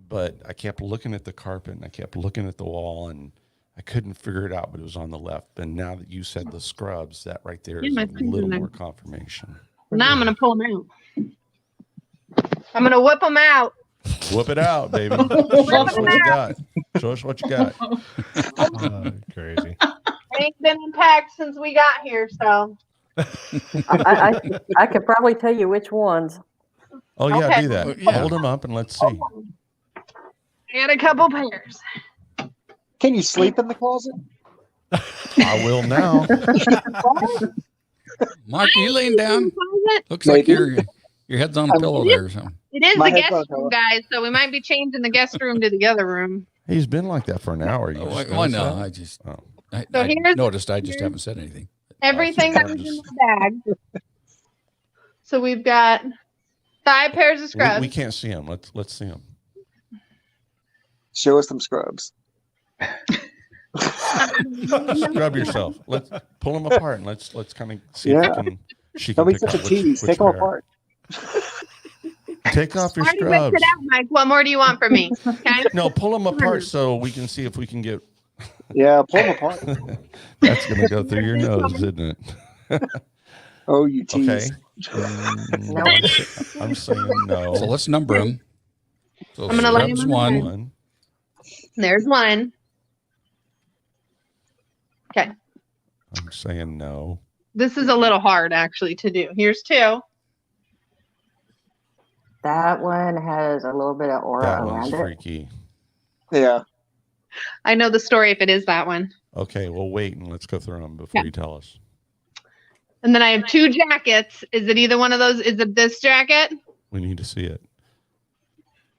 but I kept looking at the carpet and I kept looking at the wall and I couldn't figure it out, but it was on the left. And now that you said the scrubs, that right there is Yeah, a my scrubs little in there. more confirmation. Now I'm gonna pull them out. I'm gonna whip them out. Whoop it out, baby. Show us what you got. Show us what you got. Crazy. Ain't been unpacked since we got here, so. I could probably tell you which ones. Oh, yeah, Okay. do that. Yeah. Hold them up and let's see. I got a couple pairs. Can you sleep in the closet? I will now. Mike, are you laying down? Looks Maybe. like your head's on a pillow there or something. It is My the guest headphones room, are- guys, so we might be changing the guest room to the other room. He's been like that for an hour. You Oh, just well, noticed no, that? I just Oh. I So here's- noticed. I just haven't said anything. Everything that was in the bag. So we've got 5 pairs of scrubs. We can't see him. Let's see him. Show us some scrubs. Scrub yourself. Let's pull them apart and let's kind of see Yeah. if we can. She can Don't be pick such a out which tease. Take them pair. apart. Take off your Already whipped scrubs. it out, Mike. What more do you want from me? Okay. No, pull them apart so we can see if we can get. Yeah, pull them apart. That's going to go through your nose, isn't it? Oh, you tease. Okay. I'm saying no. So let's number them. So I'm gonna lay 'em scrubs on the one. There's one. Okay. I'm saying no. This is a little hard actually to do. Here's 2. That one has a little bit of aura That one's around it. freaky. Yeah. I know the story if it is that one. Okay, well, wait and let's go through them before you tell us. And then I have 2 jackets. Is it either one of those? Is it this jacket? We need to see it.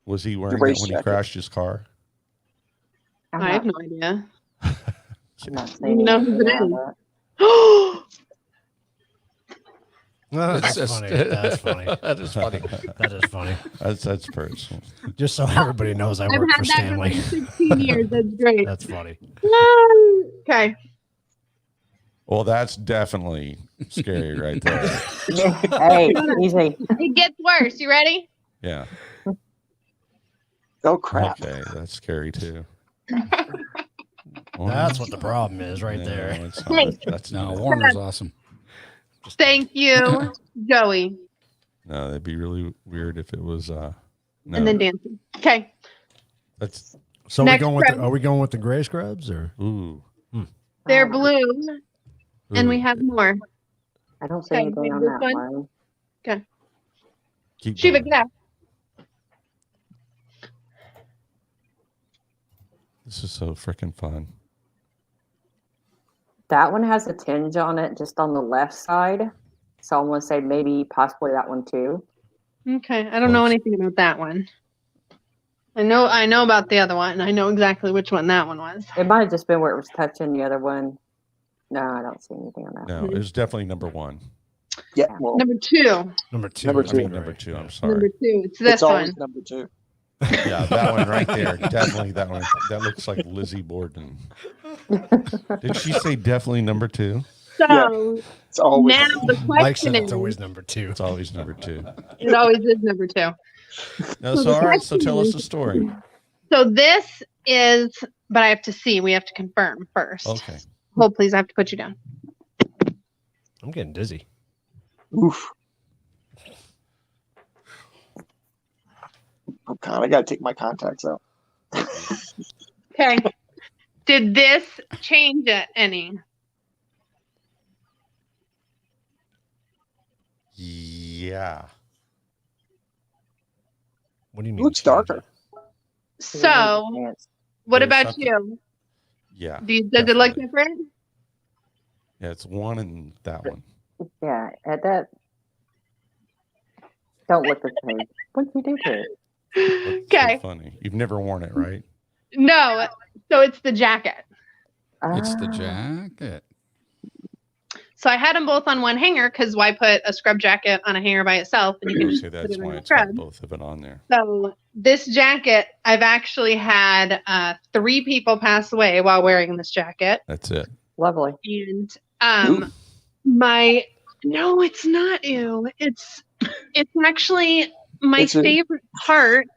Was he wearing race that when he jacket. crashed his car? I have no idea. I'm not saying You know who it anything is. about Oh, That's It's funny. just- That's funny. That is funny. That is funny. That's personal. Just so everybody knows I I've work had for that for Stanley. like 16 years. That's great. That's funny. Okay. Well, that's definitely scary right there. it. Hey, easy. It gets worse. You ready? Yeah. Oh, crap. Okay, that's scary too. That's what the problem is right No, there. it's not. That's No, not. Warner's awesome. Thank you, Joey. No, that'd be really weird if it was. No, And then dancing. Okay. that's. So Next are we going with the gray scrubs or? Ooh. They're blue, and we Ooh. have more. I don't see Okay, anything take on this that one. one. Keep Shiva, going. get out. This is so freaking fun. That one has a tinge on it just on the left side. So I'm going to say maybe possibly that one too. Okay. I don't know Close. anything about that one. I know about the other one. I know exactly which one that one was. It might have just been where it was touching the other one. No, I don't see anything on that. No, it was definitely number one. Yeah. Well, Number 2. Number 2. Number I two. mean, number two. I'm sorry. Number 2. It's this it's always one. number 2. Yeah, that one right there. Definitely that one. That looks like Lizzie Borden. Did she say definitely number 2? So It's always now the Mike question said is, it's always number 2. It's always number 2. it always is number 2. No, So so the all right. So question tell us is- the story. So this is, but I have to see. We have to confirm first. Okay. Hold, please. I have to put you down. I'm getting dizzy. Oof. Oh, God. I got to take my contacts out. Okay. Did this change it any? Yeah. What do you It mean? looks darker. So, what There's about something- you? Yeah. Does it look definitely. different? Yeah, it's one and that one. Yeah, at that. Don't look the same. What'd you do to it? That's so Okay. funny. You've never worn it, right? No. So it's the jacket. It's the Ah, jacket. So I had them both on one hanger because why put a scrub jacket on a hanger by itself? And you can just See, put that's it on why a it's got scrub. both of it on there. So this jacket, I've actually had 3 people pass away while wearing this jacket, That's it. Lovely. and No, it's not ew. It's actually my It's a- favorite part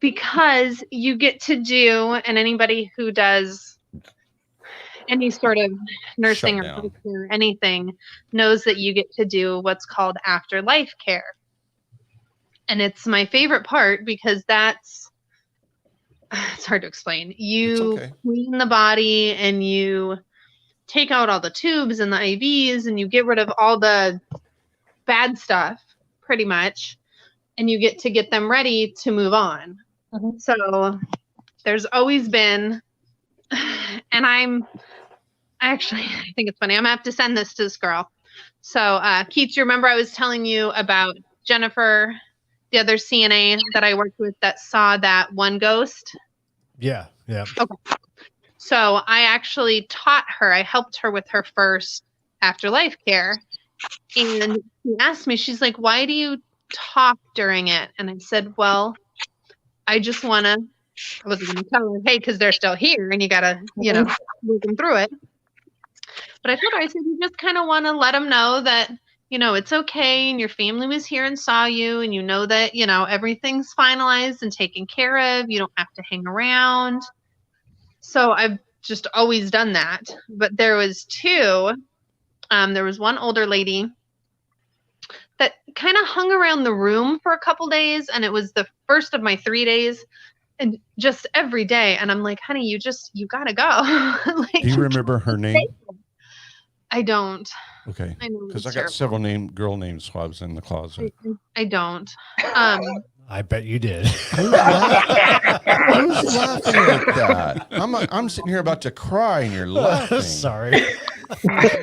because you get to do, and anybody who does any sort of nursing or Shutdown. healthcare, anything, knows that you get to do what's called afterlife care. And it's my favorite part because it's hard to explain. You okay. clean the body and you take out all the tubes and the IVs and you get rid of all the bad stuff, pretty much, and you get to get them ready to move on. Mhm. So there's always been, and I think it's funny. I'm gonna have to send this to this girl. So Keith, you remember I was telling you about Jennifer, the other CNA that I worked with that saw that one ghost? Yeah. So I actually taught her, I helped her with her first afterlife care. And she asked me, she's like, why do you talk during it? And I said, well, I just want to, I wasn't going to tell her, hey, because they're still here and you got to, work them through it. But I told her, I said, you just kind of want to let them know that, it's okay. And your family was here and saw you. And you know that, everything's finalized and taken care of. You don't have to hang around. So I've just always done that. But there was two. There was one older lady that kind of hung around the room for a couple days. And it was the first of my 3 days. And just every day. And I'm like, honey, you got to go. Like, Do you remember her name? I don't. Okay. I know. Because I it's got terrible. several girl names while I was in the closet. I don't. I bet you did. Who's laughing like that? I'm sitting here about to cry and you're laughing. Sorry.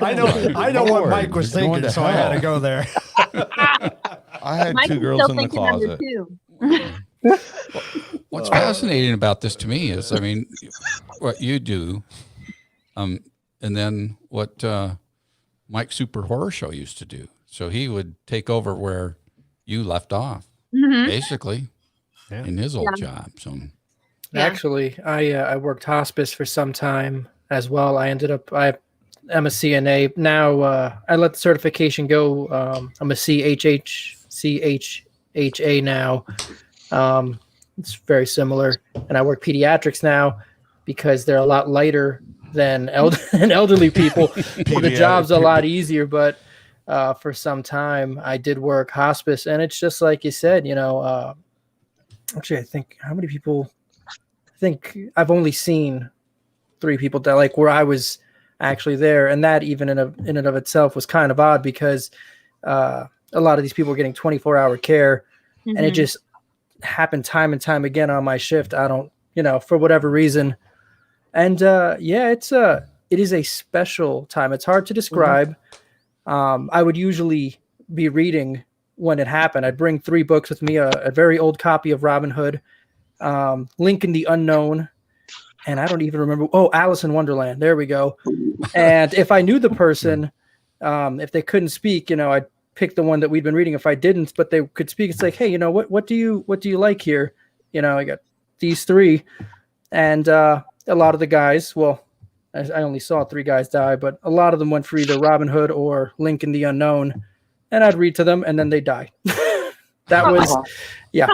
I know what Mike was You're going thinking, to so I had to hell. go there. I had Mike two is girls still in the thinking of it, closet. too. What's fascinating about this to me is, I mean, what you do, and then what Mike Super Horror Show used to do. So he would take over where you left off, basically, in his old job. So Yeah. Actually, I worked hospice for some time as well. I'm a CNA now. I let the certification go. I'm a CHA now. It's very similar, and I work pediatrics now because they're a lot lighter than elderly people. So the job's a lot easier, but for some time I did work hospice, and it's just like you said, actually I think how many people, I think I've only seen 3 people die, like where I was actually there, and that even in and of itself was kind of odd because a lot of these people were getting 24-hour care, and it just happened time and time again on my shift. I don't, for whatever reason. And it is a special time. It's hard to describe. I would usually be reading when it happened. I'd bring 3 books with me, a very old copy of Robin Hood, Lincoln the Unknown, and I don't even remember. Oh, Alice in Wonderland. There we go. And if I knew the person, if they couldn't speak, I'd pick the one that we'd been reading. If I didn't, but they could speak, it's like, hey, what do you like here? I got these 3, and a lot of the guys, well, I only saw 3 guys die, but a lot of them went for either Robin Hood or Lincoln the Unknown, and I'd read to them, and then they die. That was, yeah.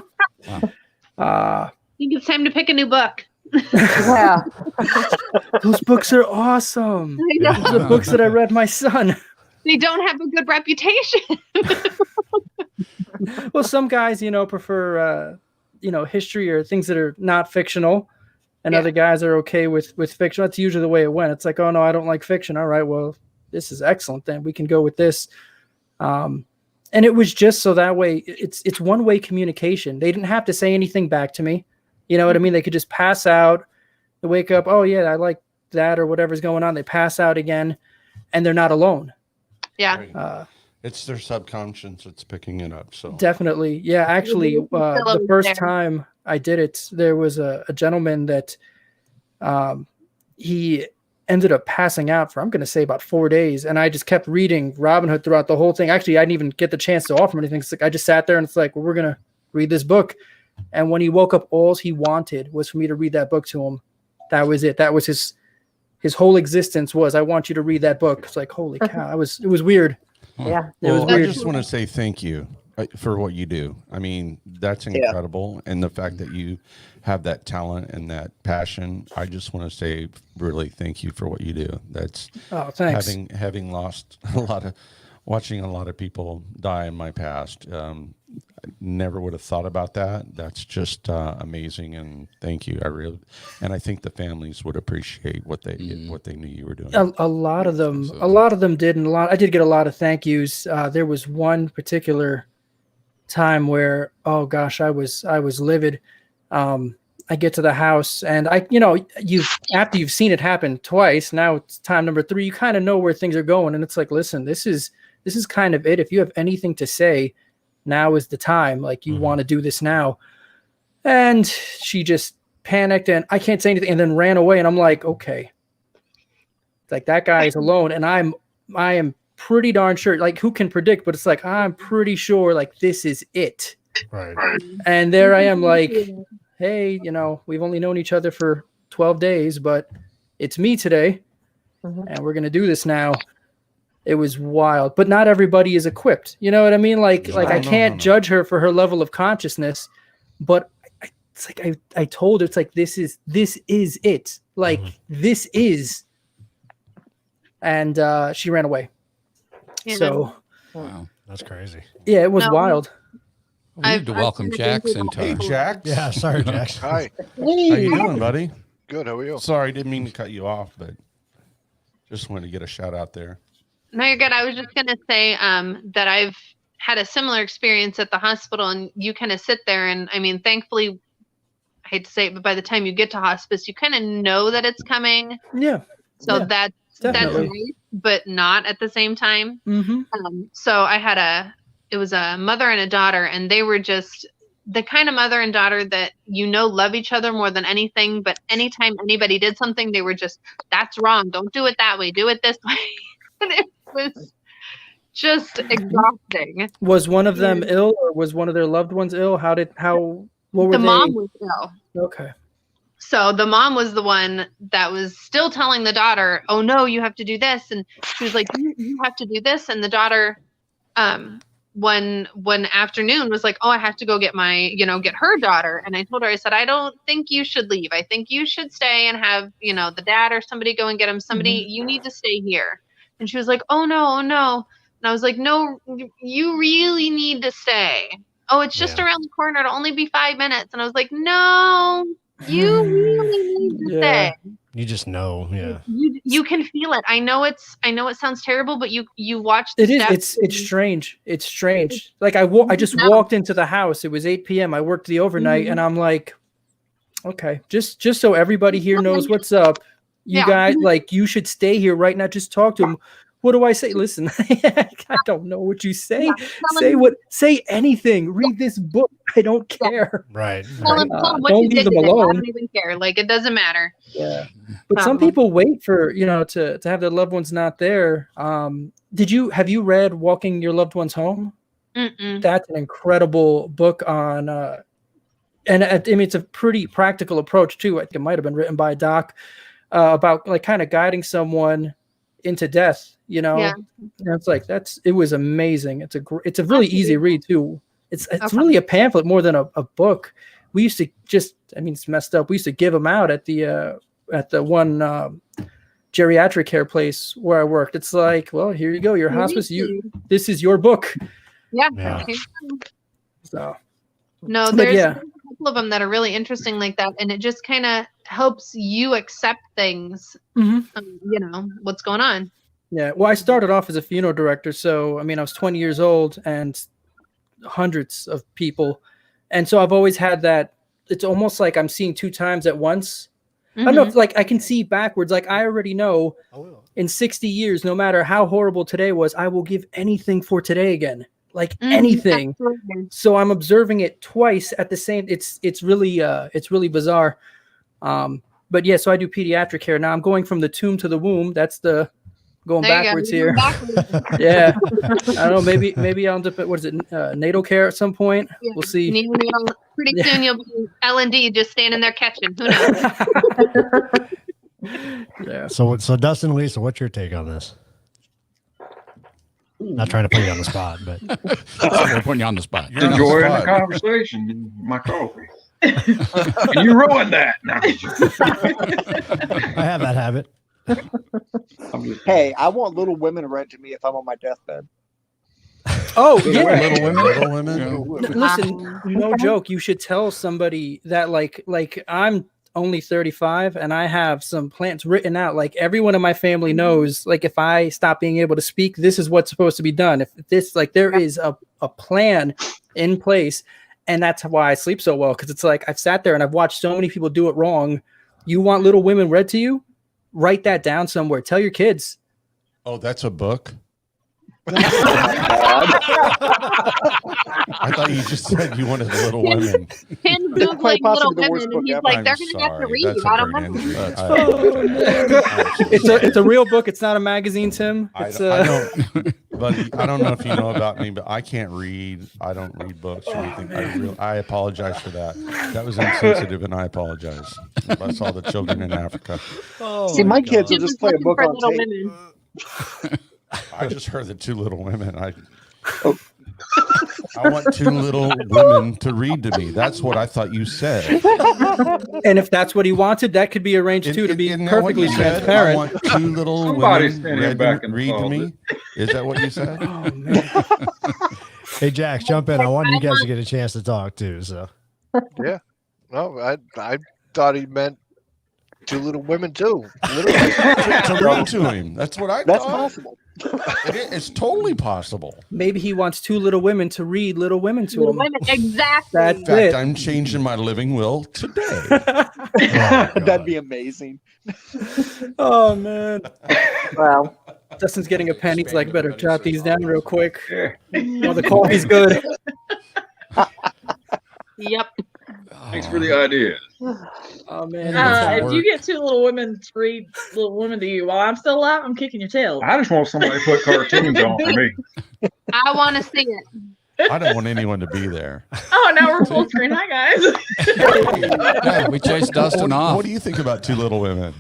I think it's time to pick a new book. Yeah. Those books are awesome. I know. Those are the books that I read my son. They don't have a good reputation. Well, some guys, prefer, history or things that are not fictional, and other guys are okay with fiction. That's usually the way it went. It's like, oh no, I don't like fiction. All right, well, this is excellent. Then we can go with this. And it was just so that way it's one-way communication. They didn't have to say anything back to me. You know what I mean? They could just pass out, they wake up, oh yeah, I like that or whatever's going on. They pass out again, and they're not alone. Yeah. It's their subconscious that's picking it up. So Definitely. Yeah. Actually, the first time I did it, there was a gentleman that he ended up passing out for, I'm going to say, about 4 days. And I just kept reading Robin Hood throughout the whole thing. Actually, I didn't even get the chance to offer him anything. It's like I just sat there and it's like, well, we're going to read this book. And when he woke up, all he wanted was for me to read that book to him. That was it. That was his his whole existence was, I want you to read that book. It's like, holy cow. It was weird. Yeah. It was Well, I weird. just want to say thank you for what you do. I mean, that's incredible. And the fact that you have that talent and that passion, I just want to say really thank you for what you do. That's thanks. having lost watching a lot of people die in my past. I never would have thought about that. That's just amazing, and thank you. I think the families would appreciate what they knew you were doing. A lot of them did, and I did get a lot of thank yous. There was one particular time where, oh gosh, I was livid. I get to the house, and after you've seen it happen twice, now it's time number 3. You kind of know where things are going, and it's like, listen, this is kind of it. If you have anything to say, now is the time. Like, you want to do this now. And she just panicked, and I can't say anything, and then ran away. And I'm like, okay, like, that guy is alone, and I am pretty darn sure. Like, who can predict? But it's like, I'm pretty sure, like, this is it. Right. And there I am, like, hey, we've only known each other for 12 days, but it's me today, and we're gonna do this now. It was wild, but not everybody is equipped. You know what I mean? Like I can't judge her for her level of consciousness, but it's like I told her, it's like, this is it. Like, this is, and she ran away. Yeah. So, Wow. That's crazy. yeah, it was wild. We need to welcome Jax into Hey, Jax. Yeah, sorry, Jax. Hi. How you doing, buddy? Good. How are you? Sorry, didn't mean to cut you off, but just wanted to get a shout out there. No, you're good. I was just going to say that I've had a similar experience at the hospital, and you kind of sit there, and I mean, thankfully, I hate to say it, but by the time you get to hospice, you kind of know that it's coming. Yeah. So Yeah, that's definitely. nice, but not at the same time. Mm-hmm. So I had it was a mother and a daughter, and they were just the kind of mother and daughter that, love each other more than anything. But anytime anybody did something, they were just, that's wrong. Don't do it that way. Do it this way. And it was just exhausting. Was one of them ill, or was one of their loved ones ill? What were The they? mom was ill. Okay. So the mom was the one that was still telling the daughter, oh no, you have to do this. And she was like, you have to do this. And the daughter, one afternoon was like, oh, I have to go get get her daughter. And I told her, I said, I don't think you should leave. I think you should stay and have, the dad or somebody go and get him. Somebody, you need to stay here. And she was like, oh no. And I was like, no, you really need to stay. Oh, it's just around the corner. It'll only be 5 minutes. And I was like, no, you really need to stay. You just know, yeah. You can feel it. I know it sounds terrible, but you watch the It is. steps. It's strange. It's strange. Like, I just walked into the house. It was 8 p.m. I worked the overnight, and I'm like, okay, just so everybody here knows what's up. You guys, like, you should stay here right now. Just talk to him. What do I say? Listen, I don't know what you say. Say anything. Read this book. I don't care. Right. Tell him what don't you leave did them today. alone. I don't even care. Like, it doesn't matter. Yeah. But some people wait for, to have their loved ones not there. Have you read Walking Your Loved Ones Home? Mm-mm. That's an incredible book on, and I mean, it's a pretty practical approach too. I think it might have been written by a doc about, like, kind of guiding someone into death, Yeah. And it's like, it was amazing. It's a really easy read too. It's really a pamphlet more than a book. We used to it's messed up. We used to give them out at the one geriatric care place where I worked. It's like, well, here you go, your hospice. This is your book. Yeah. So No, there's a couple of them that are really interesting like that, and it just kind of helps you accept things. What's going on. Yeah. Well, I started off as a funeral director, so I was 20 years old and hundreds of people, and so I've always had that. It's almost like I'm seeing 2 times at once. I don't know if, like, I can see backwards. Like, I already know in 60 years, no matter how horrible today was, I will give anything for today again. Like, anything. Absolutely. So I'm observing it twice at the same. It's really bizarre. But yeah, so I do pediatric care now. I'm going from the tomb to the womb. That's the going There you go. backwards You're here. going backwards. Yeah, I don't know. Maybe I'll end up at, what is it, natal care at some point. Yeah. We'll see. Pretty soon you'll be L&D just standing there catching. Who knows? Yeah. So Dustin, Lisa, what's your take on this? Not trying to put you on the spot, but We're putting you on the spot. You're on the Enjoying the spot. conversation and my coffee. And you ruined that. No, I have that habit. I'm just Hey, I want Little Women read to me if I'm on my deathbed. Oh yeah. Little Women. Little Women. Listen, no joke. You should tell somebody that like I'm only 35 and I have some plans written out. Like everyone in my family knows, like if I stop being able to speak, this is what's supposed to be done. If this, like there is a plan in place, and that's why I sleep so well. Cause it's like, I've sat there and I've watched so many people do it wrong. You want Little Women read to you? Write that down somewhere. Tell your kids. Oh, that's a book. I thought you just said you wanted Little Women. Him It's quite Googling Little possibly the worst Women, and book he's ever. like, I'm they're going to have to sorry. read That's it. I a don't brain know. injury. It's a real book. It's not a magazine, Tim. I It's don't, buddy. I don't know if you know about me, but I can't read. I don't read books or anything. I apologize for that. That was insensitive, and I apologize. I saw the children in Africa. See, my kids will Jim just is play a looking book for on Little tape. Women. I just heard the two little women. I want two little women to read to me. That's what I thought you said. And if that's what he wanted, that could be arranged too, to be Isn't that what perfectly you said? I transparent. want two little Somebody's women standing back in the read to me. closet. Is that what you said? Oh, man. Hey, Jax, jump in. I want you guys to get a chance to talk too. So Yeah. No, I thought he meant two little women too. Literally. To read to him. That's what I That's thought. possible. It's totally possible. Maybe he wants two Little Women to read Little Women to Little him. Women. Exactly. That's In fact, it. I'm changing my living will today. That'd be amazing. Oh man. Wow. Dustin's getting a pen. He's like, better jot these down real quick. Yeah. Oh, the coffee's good. Yep. Thanks for the idea. Oh man. If you get two Little Women to read Little Women to you while I'm still alive, I'm kicking your tail. I just want somebody to put cartoons on for me. I want to see it. I don't want anyone to be there. Oh, now we're full screen. Hi, guys. Yeah, we chased Dustin off. What do you think about Two Little Women?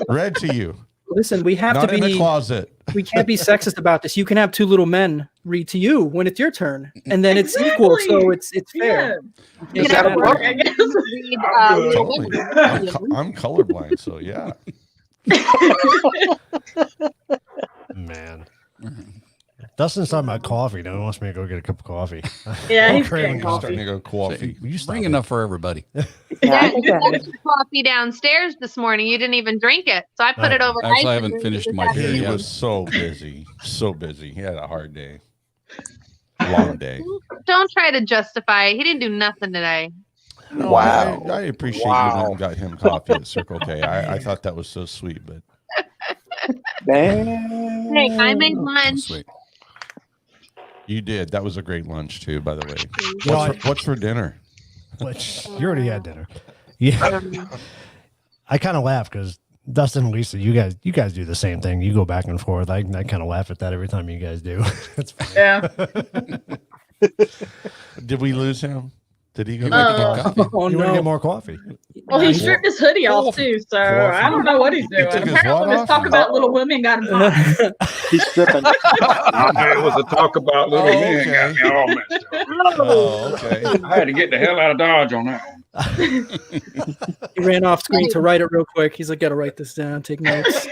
Read to you. Listen, we have Not to in a be. closet. We can't be sexist about this. You can have two little men read to you when it's your turn, and then it's equal, so it's fair. Yeah. You Does that know, work? I guess. read, Little Totally. Women. I'm colorblind, so yeah. man, Dustin's talking about coffee. Now he wants me to go get a cup of coffee. Yeah, I'm he's craving getting I'm starting to go coffee. Will you stop Bring it? enough for everybody. Yeah, Yeah, I think you that left your coffee downstairs this morning. You didn't even drink it, so I put it over. Actually, ice I and haven't drank it finished this my afternoon. He Yeah. was so busy. So busy. He had a hard day. Long day. Don't try to justify it. He didn't do nothing today. No, Wow. I appreciate you Wow. went and got him coffee at Circle K. I thought that was so sweet, but Dang. Hey, I made Oh, lunch. sweet. you did. That was a great lunch too, by the way. You know, What's for dinner? Which you already had dinner. Yeah, I kind of laugh because Dustin and Lisa, you guys do the same thing. You go back and forth. I kind of laugh at that every time you guys do. It's funny. Yeah. Did we lose him? Did he go? Oh You want to no! get more coffee? Well, he stripped his hoodie off too, so I don't know what he's doing. took his Apparently, what this off? talk about Little Women got him hot. He's stripping. It was a talk about little Oh, men okay. got me all messed up. Oh, okay. I had to get the hell out of Dodge on that one. He ran off screen to write it real quick. He's like, "Gotta write this down. Take notes."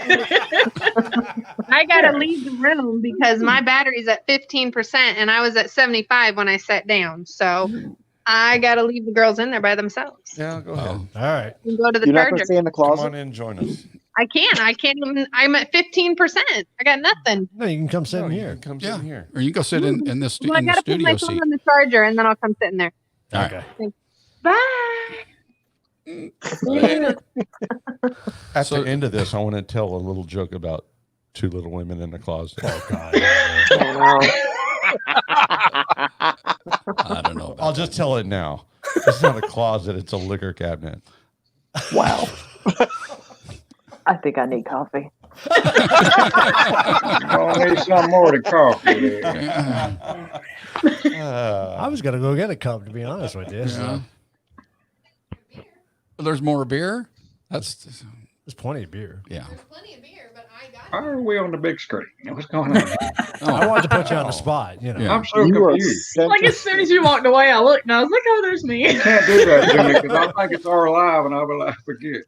I gotta leave the room because my battery's at 15% and I was at 75 when I sat down. So I gotta leave the girls in there by themselves. Yeah, go ahead. All right. And go to the You're not going charger. to stay in the Come closet? on in, join us. I can't even. I'm at 15%. I got nothing. No, you can come sit No, in you here. can come Yeah. sit here. Or you can go sit in this Well, I in the gotta put my studio phone seat. on the charger and then I'll come sit in there. All right. Okay. Bye. At So- the end of this, I want to tell a little joke about two little women in the closet. Oh God. I don't know. About I'll just tell it now. It's not a closet; it's a liquor cabinet. Wow. I think I need coffee. I need some more than coffee there. I was gonna go get a cup to be honest with you. So. There's more beer. There's plenty of beer. Yeah. Why are we on the big screen? What's going on? I wanted to put you on the spot. You know, Yeah. I'm so You are confused. Like as soon as you walked away, I looked and I was like, "Oh, there's me." You can't do that to me because I think it's all alive and I'll be like, forget.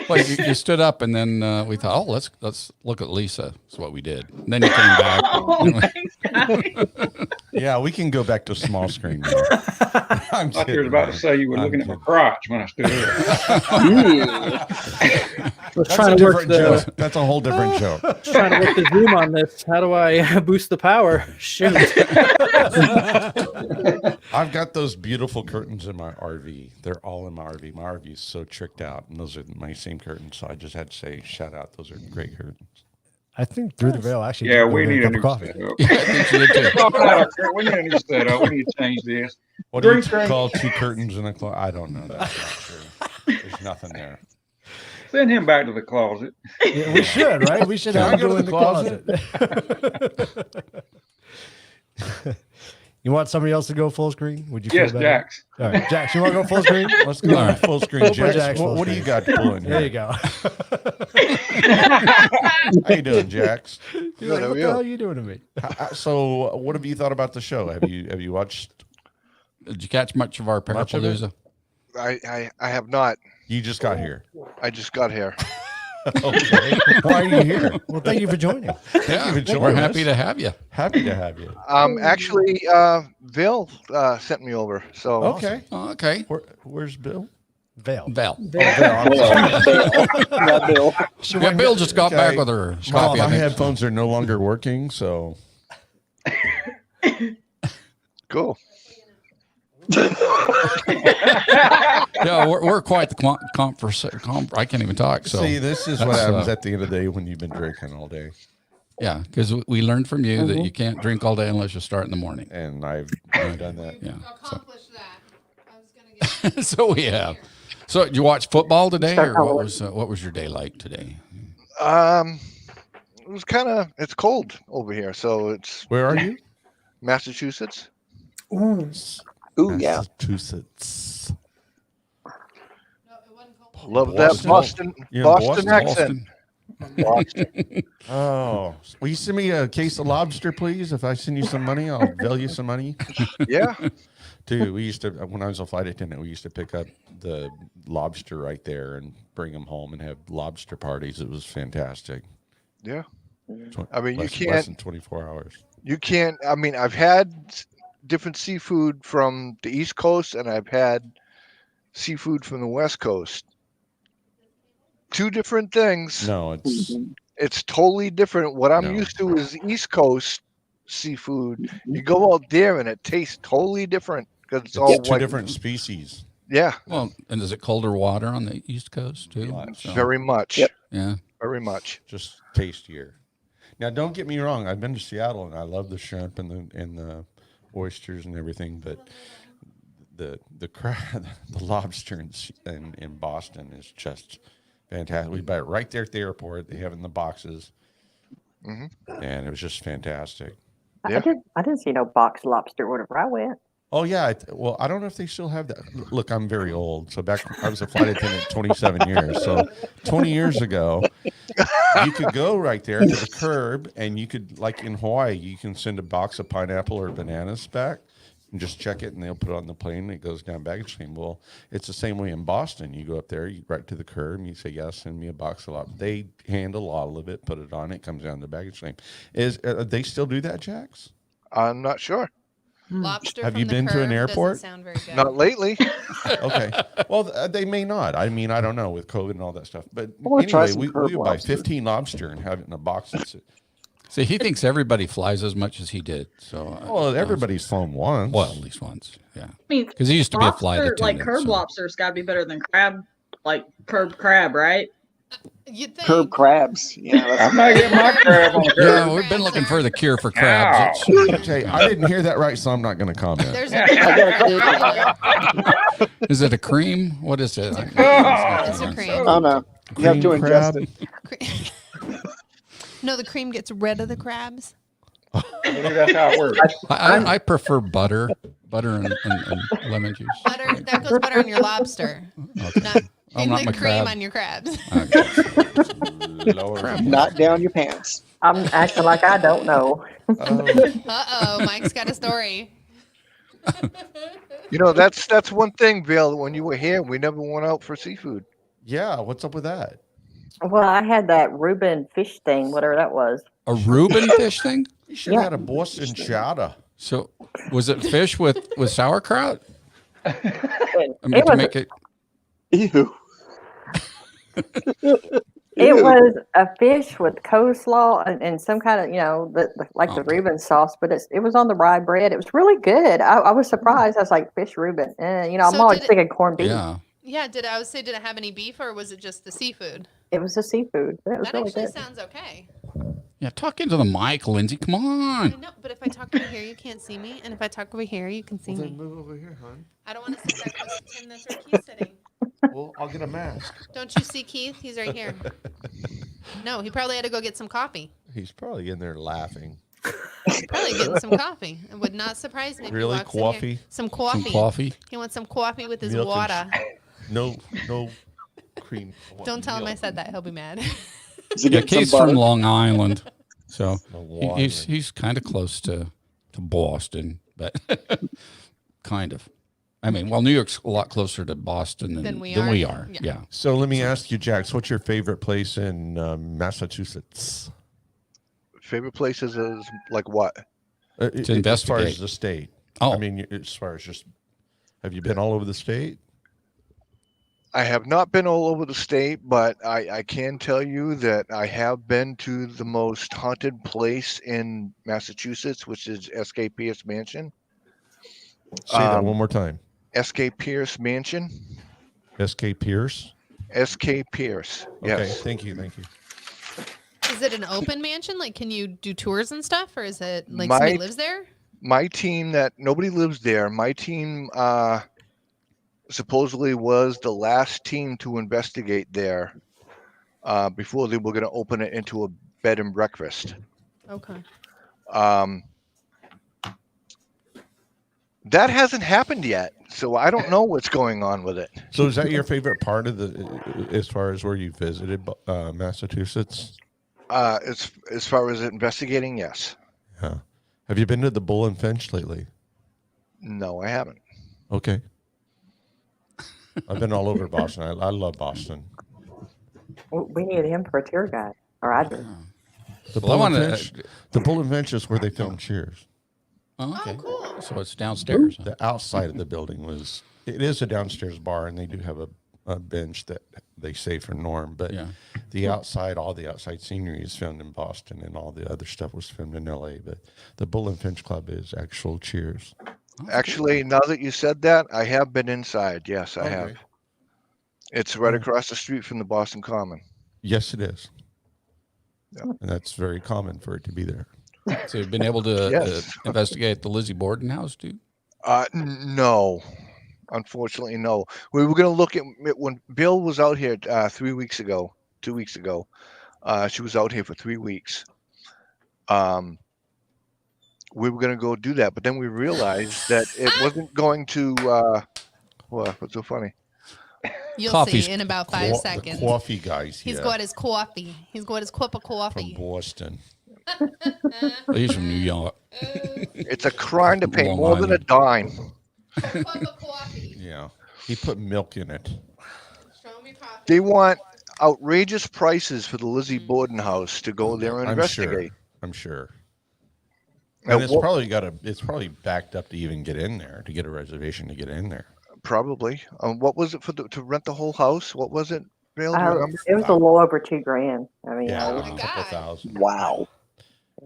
Well, you stood up, and then we thought, let's look at Lisa. That's what we did. And then you came back. Oh, thanks, guys. Yeah, we can go back to small screen. Now. I'm I thought you kidding, were about to man. say you were I'm looking at my kidding. crotch when I stood up. We're That's trying a to work different the joke. That's a whole different joke. trying to work the zoom on this. How do I boost the power? Shoot. I've got those beautiful curtains in my RV. They're all in my RV. My RV is so tricked out, and those are my same curtains. So I just had to say, shout out. Those are great curtains. I think Through the Veil actually. Yeah, did we go need get a new cup of coffee. setup. Yeah, I think she did too. We need a new setup. We need to change this. What do you Green screen. call two curtains in a closet? I don't know. That's not true. There's nothing there. Send him back to the closet. Yeah, we should, right? We should Can I have go go to in the the closet. You want somebody else to go full screen? Would you? Yes, feel better? Jax. All right, Jax, you want to go full screen? Let's go All right. full screen, We'll put Jax. Jax full What do you screen. got pulling There here? you go. How you doing, Jax? You're Good, like, how what are the you? hell are you doing to me? So, what have you thought about the show? Have you watched? Did you catch much of our Much of it? Parapalooza? I have not. You just got here. I just got here. Okay. Why are you here? Well, thank you for joining. Yeah, you for joining we're happy us. to have you. Happy to have you. Actually, Bill sent me over. So Okay. Oh, okay. Where's Bill? Veil. Val. Not Bill. Yeah, Bill just got back with her Well, coffee. my I think. headphones are no longer working, so cool. Yeah, we're quite the I can't even talk. So see, this is what that's, happens at the end of the day when you've been drinking all day. yeah, because we learned from you that you can't drink all day unless you start in the morning. And I've done that. Yeah. So we have. So did you watch football today, or what was your day like today? It was it's cold over here, so it's Where are you? Massachusetts. Ooh, yeah. Massachusetts. Love that Boston. Boston You're in Boston accent. Boston. Oh, will you send me a case of lobster, please? If I send you some money, I'll bill you some money. Yeah. Dude, we used to, when I was a flight attendant, we used to pick up the lobster right there and bring them home and have lobster parties. It was fantastic. Yeah. I mean, less you can't. than 24 hours. You can't. I mean, I've had different seafood from the East Coast, and I've had seafood from the West Coast. Two different things. No, It's totally different. What I'm No. used to is East Coast seafood. You go out there, and it tastes totally different because it's all two like different species. Yeah, Well, and is it colder water on the East Coast too? Much. So, very much. Yep. yeah. Very much. Just tastier. Now, don't get me wrong. I've been to Seattle and I love the shrimp and the oysters and everything, but the crab, the lobster in Boston is just fantastic. We buy it right there at the airport. They have it in the boxes, and it was just fantastic. Yeah. I didn't see no box lobster wherever I went. Oh yeah, well I don't know if they still have that. Look, I'm very old, so back I was a flight attendant 27 years. So 20 years ago, you could go right there to the curb, and you could, like in Hawaii, you can send a box of pineapple or bananas back, and just check it, and they'll put it on the plane. And it goes down baggage claim. Well, it's the same way in Boston. You go up there, you right to the curb, and you say, "Yes, send me a box of lobster." They handle all of it, put it on, it comes down the baggage claim. They still do that, Jax? I'm not sure. Lobster. Have from you the been to an curb airport? doesn't sound very good. Not lately. Okay. Well, they may not. I mean, I don't know with COVID and all that stuff. But wanna try anyway, some we curb would buy lobster. 15 lobster and have it in a box. See, he thinks everybody flies as much as he did. So, Well, everybody's flown once. well, at least once, yeah. I mean, Because he used to be a flight lobster, attendant. like curb so- lobster's got to be better than crab, like curb crab, right? You'd think. Curb crabs. Yeah, that's I'm not getting my crab on the curb. Yeah, we've been looking for the cure for crabs. It's- Okay, I didn't hear that right, so I'm not going to comment. There's Is it a cream? What is it? It's a cream. Oh no, you have to Cream ingest crab? it. No, the cream gets rid of the crabs. I believe that's how it works. I prefer butter and lemon juice. Butter that goes better on your lobster. Okay. Not Oh, In not the my cream crab. on your crabs. Lord. Not down your pants. I'm acting like I don't know. Uh-oh, Mike's got a story. You know, that's one thing, Bill. When you were here, we never went out for seafood. Yeah, what's up with that? Well, I had that Reuben fish thing, whatever that was. A Reuben fish thing? You should have had a Boston chowder. So was it fish with sauerkraut? I mean, It to was make it. Ew. It was a fish with coleslaw and some kind of, like the Reuben sauce, but it was on the rye bread. It was really good. I was surprised. I was like, fish Reuben. I'm So always did it- thinking corned beef. Yeah. Yeah, did it have any beef or was it just the seafood? It was the seafood. It was That really actually good. sounds okay. Yeah, talk into the mic, Lindsay. Come I on. know, but if I talk over here, you can't see me, and if I talk over here, you can see me. move over here, hon. I don't want to sit that close to Tim. That's where Keith's sitting. Well, I'll get a mask. Don't you see Keith? He's right here. No, he probably had to go get some coffee. He's probably in there laughing. Probably getting some coffee. It would not surprise me if Really? he walks in here. Coffee? Some coffee. Some coffee. He wants some coffee with his Milk and water. No cream. I want Don't tell him I milk. said that. He'll be mad. Is he Yeah, getting some Keith's butter? from Long Island, so No water. he's kind of close to Boston, but kind of. I mean, well, New York's a lot closer to Boston than we are. Yeah. Yeah. So let me ask you, Jax, what's your favorite place in Massachusetts? Favorite places is like what? As far investigate. as the state. Oh. I mean, as far as just, have you been all over the state? I have not been all over the state, but I can tell you that I have been to the most haunted place in Massachusetts, which is S.K. Pierce Mansion. Say that one more time. S.K. Pierce Mansion. S.K. Pierce? S.K. Pierce. Okay, Yes. thank you. Is it an open mansion? Like, can you do tours and stuff, or is it like My- somebody lives there? My team that nobody lives there. My team supposedly was the last team to investigate there before they were going to open it into a bed and breakfast. Okay. That hasn't happened yet, so I don't know what's going on with it. So is that your favorite part of as far as where you visited Massachusetts? As far as investigating, yes. Yeah. Have you been to the Bull and Finch lately? No, I haven't. Okay. I've been all over Boston. I love Boston. We need him for a tour guide, or I do. The Well, I Bull and wanna- Finch. The Bull and Finch is where they filmed Cheers. Oh, okay. cool. So it's downstairs. huh? The outside of the building it is a downstairs bar, and they do have a bench that they say for Norm, but Yeah. the outside, all the outside scenery is filmed in Boston, and all the other stuff was filmed in LA. But the Bull and Finch Club is actual Cheers. Actually, now that you said that, I have been inside. Yes, I Okay. have. It's right across the street from the Boston Common. Yes, it is. Yeah. And that's very common for it to be there. So you've been able to Yes. investigate the Lizzie Borden house, too? No, unfortunately, no. We were going to look at it when Bill was out here 2 weeks ago. She was out here for 3 weeks. We were going to go do that, but then we realized that it wasn't going to. What's so funny? You'll Coffee's see in about 5 The seconds. coffee guys He's here got his coffee. He's got his cup of from coffee. Boston. He's from New York. It's a crime to pay Long more than a dime. Cup of coffee. Yeah. He put milk in it. Show me coffee. They want outrageous prices for the Lizzie Borden house to go there and investigate. I'm sure. Now, And it's what- probably backed up to even get in there, to get a reservation to get in there. Probably. What was it to rent the whole house? What was it, Bill? Do you remember? It was a little over $2,000. I mean, Yeah, Oh a my couple God. thousand. Wow.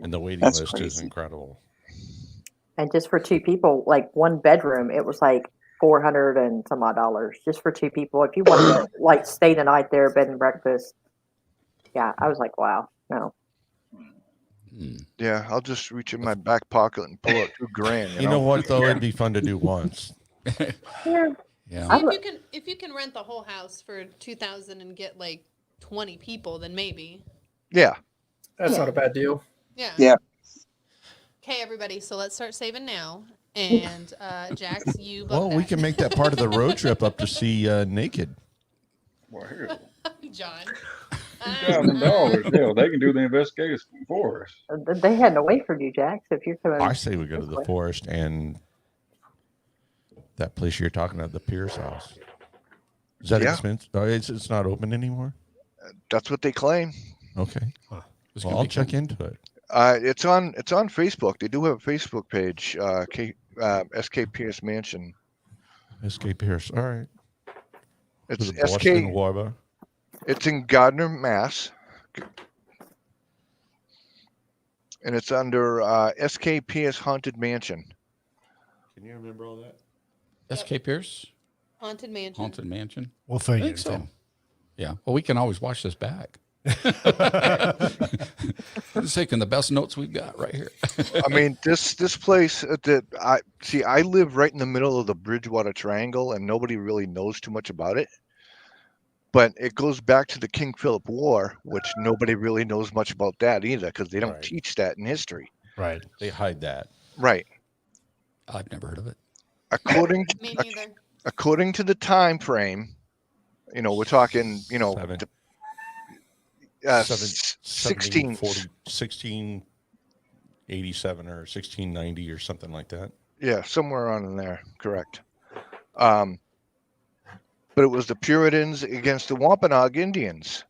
And the waiting That's list is crazy. incredible. and just for two people, like one bedroom, it was like $400 and some odd dollars just for two people. If you want to like stay the night there, bed and breakfast. Yeah, I was like, wow, no. Yeah, I'll just reach in my back pocket and pull out $2,000. You know what, though? It'd be fun to do once. Yeah. Yeah. See, if you can rent the whole house for $2,000 and get like 20 people, then maybe. Yeah. That's not a bad deal. Yeah. Yeah. Okay, everybody. So let's start saving now. And Jax, you. book Well, we that. can make that part of the road trip up to see Naked. Well, hell, John. $2,000. Hell, they can do the investigation for us. They had to wait for you, Jack. So if you're coming, I say we go to the forest and that place you're talking about, the Pierce House. Is that expensive? Oh, it's not open anymore? That's what they claim. Okay. Huh. Well, I'll check into it. It's on Facebook. They do have a Facebook page, SK Pierce Mansion. SK Pierce. All right. It's Boston Harbor. It's in Gardner, Mass. And it's under SK Pierce Haunted Mansion. Can you remember all that? SK Pierce? Haunted Mansion. Haunted Mansion? We'll fill I you think in, so. Tim. Yeah. Well, we can always watch this back. We're just taking the best notes we've got right here. I mean, this place that I live right in the middle of the Bridgewater Triangle, and nobody really knows too much about it. But it goes back to the King Philip War, which nobody really knows much about that either, because they don't teach that in history. Right. They hide that. Right. I've never heard of it. According Me neither. according to the time frame, we're talking, 1687 or 1690 or something like that. Yeah, somewhere around in there. Correct. But it was the Puritans against the Wampanoag Indians,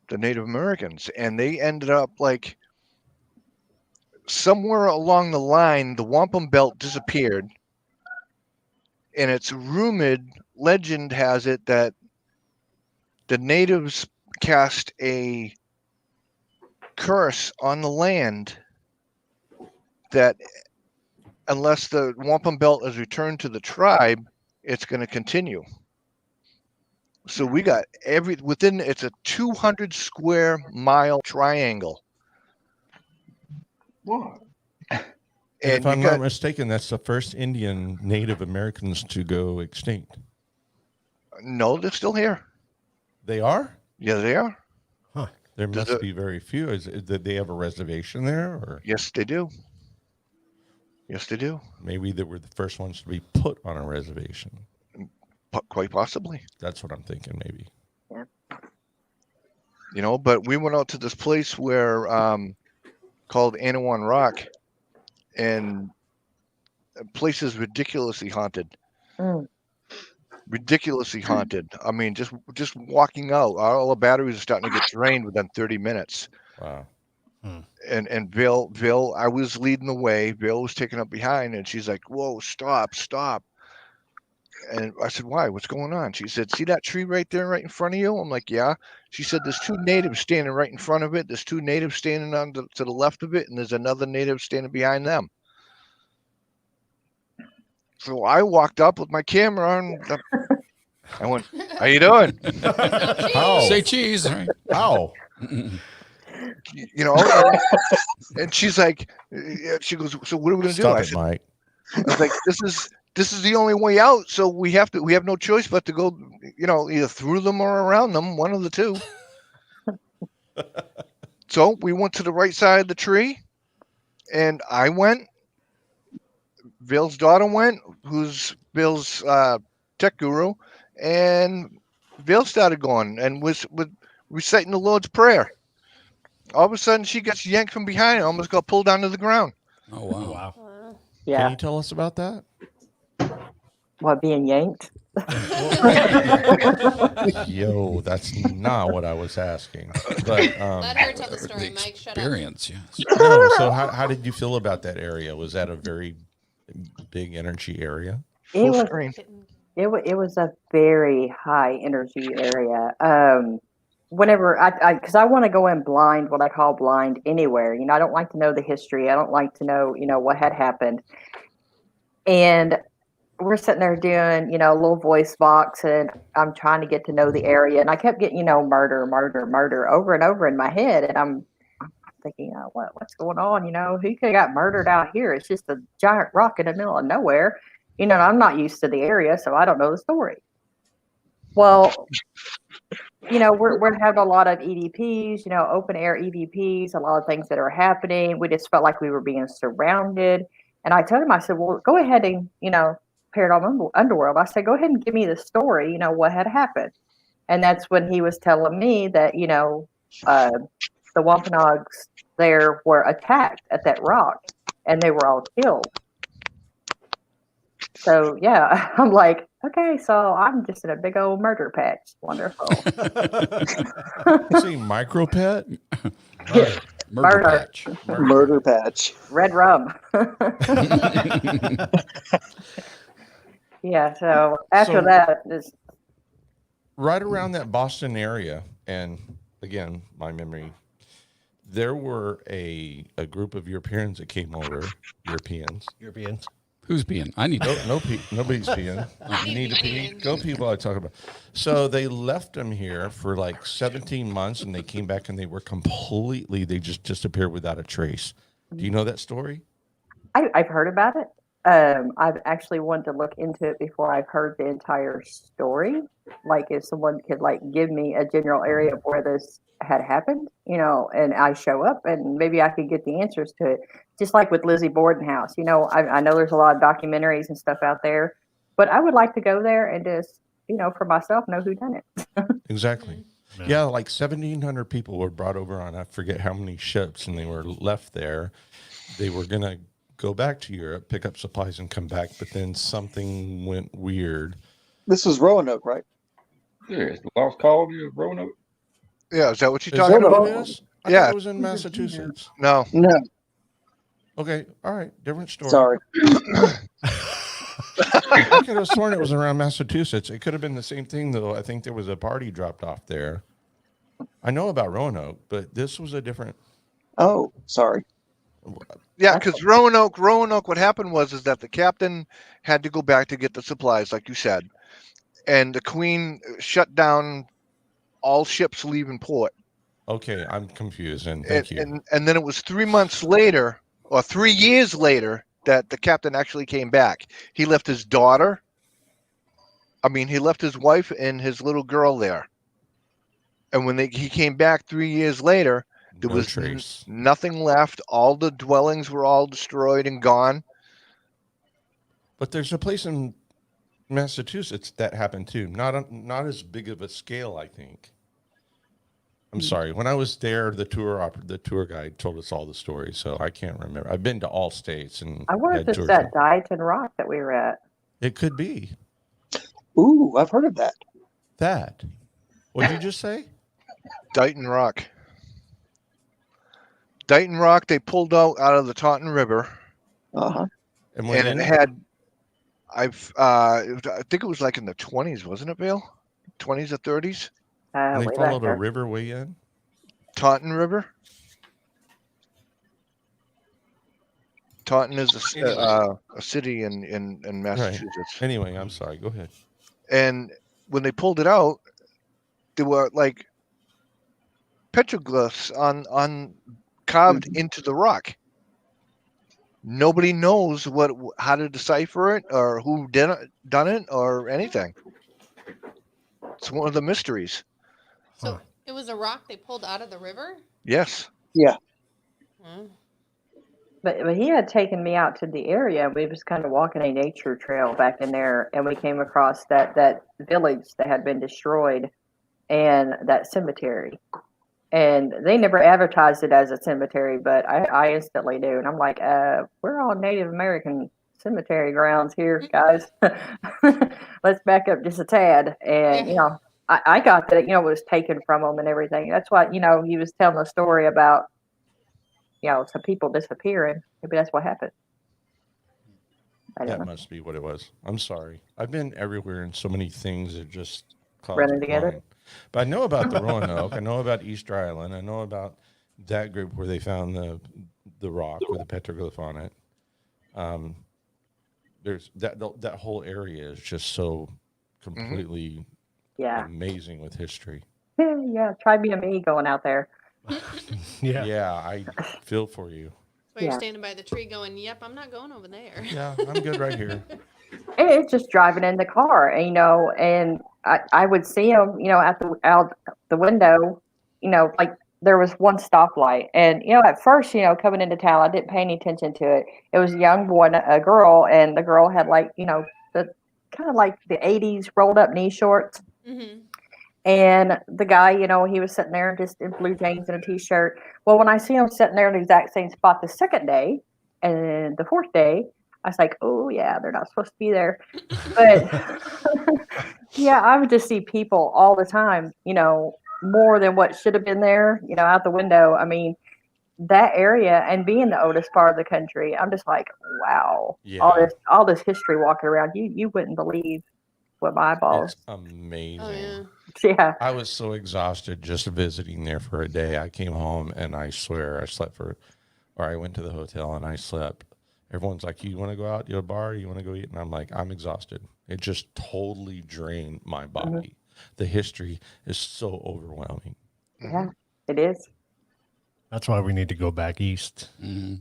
the Native Americans, and they ended up like somewhere along the line, the wampum belt disappeared, and it's rumored, legend has it, that the natives cast a curse on the land that unless the wampum belt is returned to the tribe, it's going to continue. So we got it's a 200 square mile triangle. What? And if I'm not mistaken, that's the first Indian Native Americans to go extinct. No, they're still here. They are? Yeah, they are. Huh. There must be very few. Did they have a reservation there? Or? Yes, they do. Yes, they do. Maybe they were the first ones to be put on a reservation. Quite possibly. That's what I'm thinking, maybe. Yeah. But we went out to this place where called Anawan Rock, and the place is ridiculously haunted. Ridiculously haunted. I mean, just walking out, all the batteries are starting to get drained within 30 minutes. Wow. And Bill, I was leading the way. Bill was taking up behind, and she's like, "Whoa, stop!" And I said, "Why? What's going on?" She said, "See that tree right there, right in front of you?" I'm like, "Yeah." She said, "There's two natives standing right in front of it. There's two natives standing to the left of it, and there's another native standing behind them." So I walked up with my camera, and I went, "How you doing?" How? Say cheese. Right? How? And she's like, she goes, "So what are we gonna do?" I said, Mike. I was like, this is the only way out. So we have no choice but to go, either through them or around them, one of the two. So we went to the right side of the tree, and I went. Bill's daughter went, who's Bill's tech guru, and Bill started going and was reciting the Lord's Prayer. All of a sudden, she gets yanked from behind and almost got pulled down to the ground. Oh, wow. Wow. Yeah. Can you tell us about that? What, being yanked? Yo, that's not what I was asking. But Let her tell the story, The Mike. Shut up. experience, yes. no, so how did you feel about that area? Was that a very big energy area? Full screen. It was a very high energy area. Whenever because I want to go in blind, what I call blind anywhere. I don't like to know the history. I don't like to know, what had happened. And we're sitting there doing, a little voice box, and I'm trying to get to know the area. And I kept getting, murder, murder, murder over and over in my head. And I'm thinking, what's going on? Who could have got murdered out here? It's just a giant rock in the middle of nowhere. And I'm not used to the area, so I don't know the story. Well, we're having a lot of EVPs, open air EVPs, a lot of things that are happening. We just felt like we were being surrounded. And I told him, I said, well, go ahead and, Paranormal Underworld. I said, go ahead and give me the story, what had happened. And that's when he was telling me that, the Wampanoags there were attacked at that rock and they were all killed. So, yeah, I'm like, okay, so I'm just in a big old murder patch. Wonderful. See, micro pet? Murder patch. Murder patch. Red rum. Yeah, so after that, just right around that Boston area, and again, my memory, there were a group of Europeans that came over. Europeans. Who's peeing? I need to. Nobody's peeing. You need to pee. Go pee while I talk about. So they left them here for like 17 months, and they came back, and they were completely. They just disappeared without a trace. Do you know that story? I've heard about it. I've actually wanted to look into it before I've heard the entire story. Like if someone could give me a general area of where this had happened, and I show up and maybe I could get the answers to it. Just like with Lizzie Borden House, I know there's a lot of documentaries and stuff out there, but I would like to go there and just, for myself, know who done it. Exactly. Yeah, like 1,700 people were brought over on, I forget how many ships, and they were left there. They were going to go back to Europe, pick up supplies, and come back, but then something went weird. This was Roanoke, right? Yeah, the lost colony of Roanoke. Yeah, is that what you're talking about? I thought it was in Massachusetts. No. Okay, all right, different story. Sorry. I could have sworn it was around Massachusetts. It could have been the same thing, though. I think there was a party dropped off there. I know about Roanoke, but this was a different. Oh, sorry. Yeah, because Roanoke, what happened is that the captain had to go back to get the supplies, like you said, and the Queen shut down all ships leaving port. Okay, I'm confused, and thank you. And then it was 3 months later, or 3 years later, that the captain actually came back. He left his daughter. He left his wife and his little girl there. And when he came back 3 years later, there was nothing left. All the dwellings were all destroyed and gone. But there's a place in Massachusetts that happened too. Not as big of a scale, I think. I'm sorry. When I was there, the tour guide told us all the stories, so I can't remember. I've been to all states, and I wonder if it's that Dighton Rock that we were at. It could be. Ooh, I've heard of that. That. What did you just say? Dighton Rock. Dighton Rock, they pulled out of the Taunton River. Uh-huh. And it had, I think it was like in the 20s, wasn't it, Bill? 20s or 30s? They followed a river way in? Taunton River. Taunton is a city in Massachusetts. Right. Anyway, I'm sorry. Go ahead. And when they pulled it out, there were like petroglyphs on carved into the rock. Nobody knows how to decipher it or who done it or anything. It's one of the mysteries. So it was a rock they pulled out of the river? Yes. Yeah. Hmm. But he had taken me out to the area. We was kind of walking a nature trail back in there, and we came across that village that had been destroyed and that cemetery. And they never advertised it as a cemetery, but I instantly knew. And I'm like, we're all Native American cemetery grounds here, guys. Let's back up just a tad. And, I got that, it was taken from them and everything. That's why, he was telling a story about, some people disappearing. Maybe that's what happened. That must be what it was. I'm sorry. I've been everywhere and so many things that just running together. But I know about the Roanoke. I know about Easter Island. I know about that group where they found the rock with the petroglyph on it. There's that whole area is just so completely amazing with history. Yeah, try being me going out there. Yeah, I feel for you. So you're standing by the tree going, yep, I'm not going over there. Yeah, I'm good right here. And it's just driving in the car, and I would see him, out the window, like there was one stoplight, and at first, coming into town, I didn't pay any attention to it. It was a young boy and a girl, and the girl had the kind of like the '80s rolled up knee shorts. Mm-hmm. And the guy, he was sitting there just in blue jeans and a t-shirt. Well, when I see him sitting there in the exact same spot the second day and the fourth day, I was like, oh yeah, they're not supposed to be there. But yeah, I would just see people all the time, more than what should have been there, out the window. I mean, that area, and being the oldest part of the country, I'm just like, wow, all this history walking around. You wouldn't believe what my eyeballs. It's amazing. Oh, Yeah. I was so exhausted just visiting there for a day. I came home and I swear I slept I went to the hotel and I slept. Everyone's like, you want to go out to a bar? You want to go eat? And I'm like, I'm exhausted. It just totally drained my body. Mm-hmm. The history is so overwhelming. Yeah, it is. That's why we need to go back east. Mm-hmm.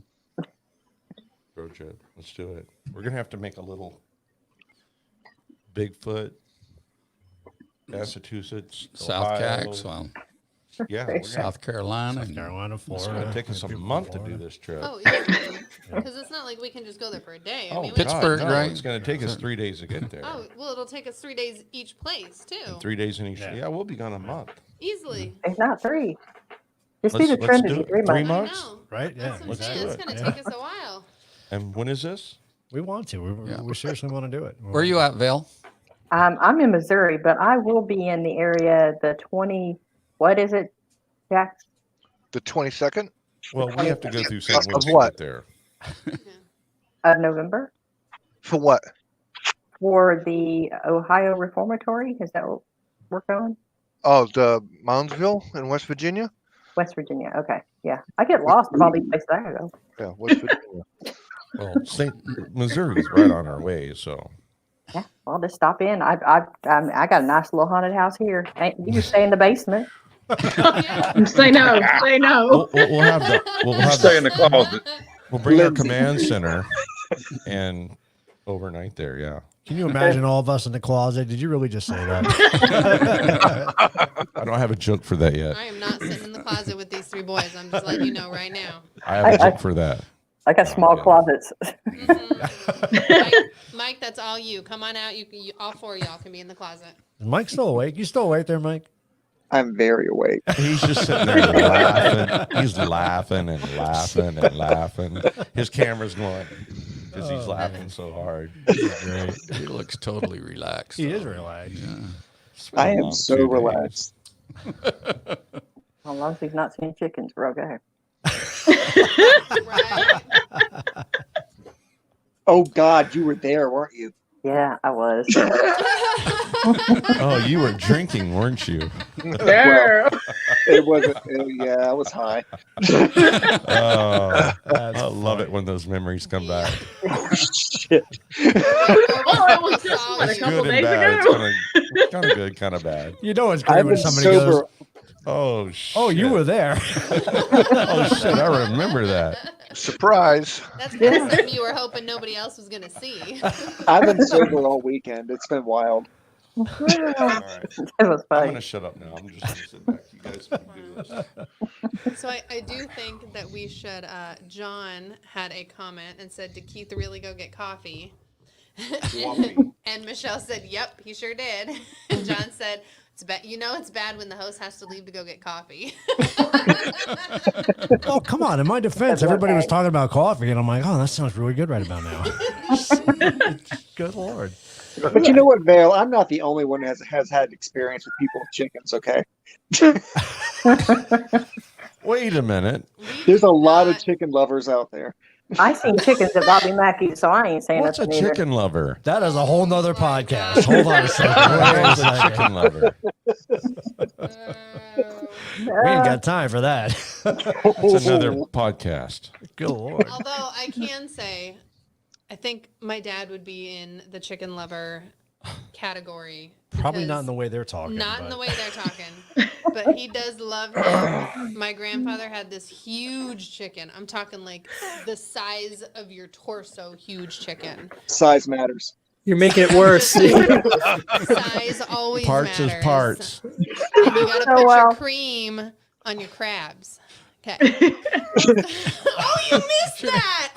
Road trip. Let's do it. We're going to have to make a little Bigfoot, Massachusetts, South Ohio. Cax, well, yeah, South Carolina, Florida. It's going to take us a month to do this trip. Oh, yeah. Because it's not like we can just go there for a day. I mean, Pittsburgh, right? It's going to take us 3 days to get there. Oh, well, it'll take us 3 days each place, too. And 3 days in each. Yeah, we'll be gone a month. Easily. If not 3. Just see the trend in 3 months. 3 months? Right? Yeah. Let's do it. It's going to take us a while. And when is this? We want to. We seriously want to do it. Where are you at, Vale? I'm in Missouri, but I will be in the area the 20. What is it, Jack? The 22nd. Well, we have to go through St. Louis to get there. Of November. For what? For the Ohio Reformatory. Is that what we're going? Oh, the Moundsville in West Virginia. West Virginia. Okay, yeah. I get lost in all these places I go. Yeah, West Virginia. Well, Missouri's right on our way, so. Yeah, I'll just stop in. I got a nice little haunted house here. You can stay in the basement. Say no. Say no. We'll have the. We'll have Stay in the closet. We'll bring our command center and overnight there. Yeah. Can you imagine all of us in the closet? Did you really just say that? I don't have a joke for that yet. I am not sitting in the closet with these 3 boys. I'm just letting you know right now. I have a joke for that. I got small closets. Mike, that's all you. Come on out. You all 4 of y'all can be in the closet. Is Mike still awake? You still awake there, Mike? I'm very awake. He's just sitting there laughing. He's laughing and laughing and laughing. His camera's going because he's laughing so hard. Great. He looks totally relaxed. He is relaxed. Yeah. I am so relaxed. As long as he's not seeing chickens, we're okay. Right. Oh God, you were there, weren't you? Yeah, I was. Oh, you were drinking, weren't you? There. It wasn't. Yeah, I was high. Oh, I love it when those memories come back. Oh shit! Oh, it was just a It's couple good and days bad. ago. It's kind of good, kind of bad. You know it's great I've when been somebody sober. goes, Oh, shit. "Oh, you were there." Oh, shit. I remember that. Surprise! That's something you were hoping nobody else was going to see. I've been sober all weekend. It's been wild. All right. It was I'm funny. going to shut up now. I'm just going to sit back. You guys can do this. So I do think that we should. John had a comment and said, "Did Keith really go get coffee?" And Michelle said, "Yep, he sure did." And John said, "It's bad. You know, it's bad when the host has to leave to go get coffee." Oh, come on. In my defense, everybody was talking about coffee, and I'm like, "Oh, that sounds really good right about now." Good Lord. But you know what, Vale? I'm not the only one that has had experience with people with chickens. Okay. Wait a minute. There's a lot of chicken lovers out there. I seen chickens at Bobby Mackey's, so I ain't saying What's a nothing either. chicken lover? That is a whole nother podcast. Hold on a second. Wait a What's a second. chicken lover? We ain't got time for that. It's another podcast. Good Lord. Although I can say, I think my dad would be in the chicken lover category. Probably not in because- the way they're talking. Not in but- the way they're talking, but he does love him. My grandfather had this huge chicken. I'm talking like the size of your torso, huge chicken. Size matters. You're making it worse. Size always Parts matters. is parts. And you got to Oh, put wow. your cream on your crabs. Okay. Oh, you missed that.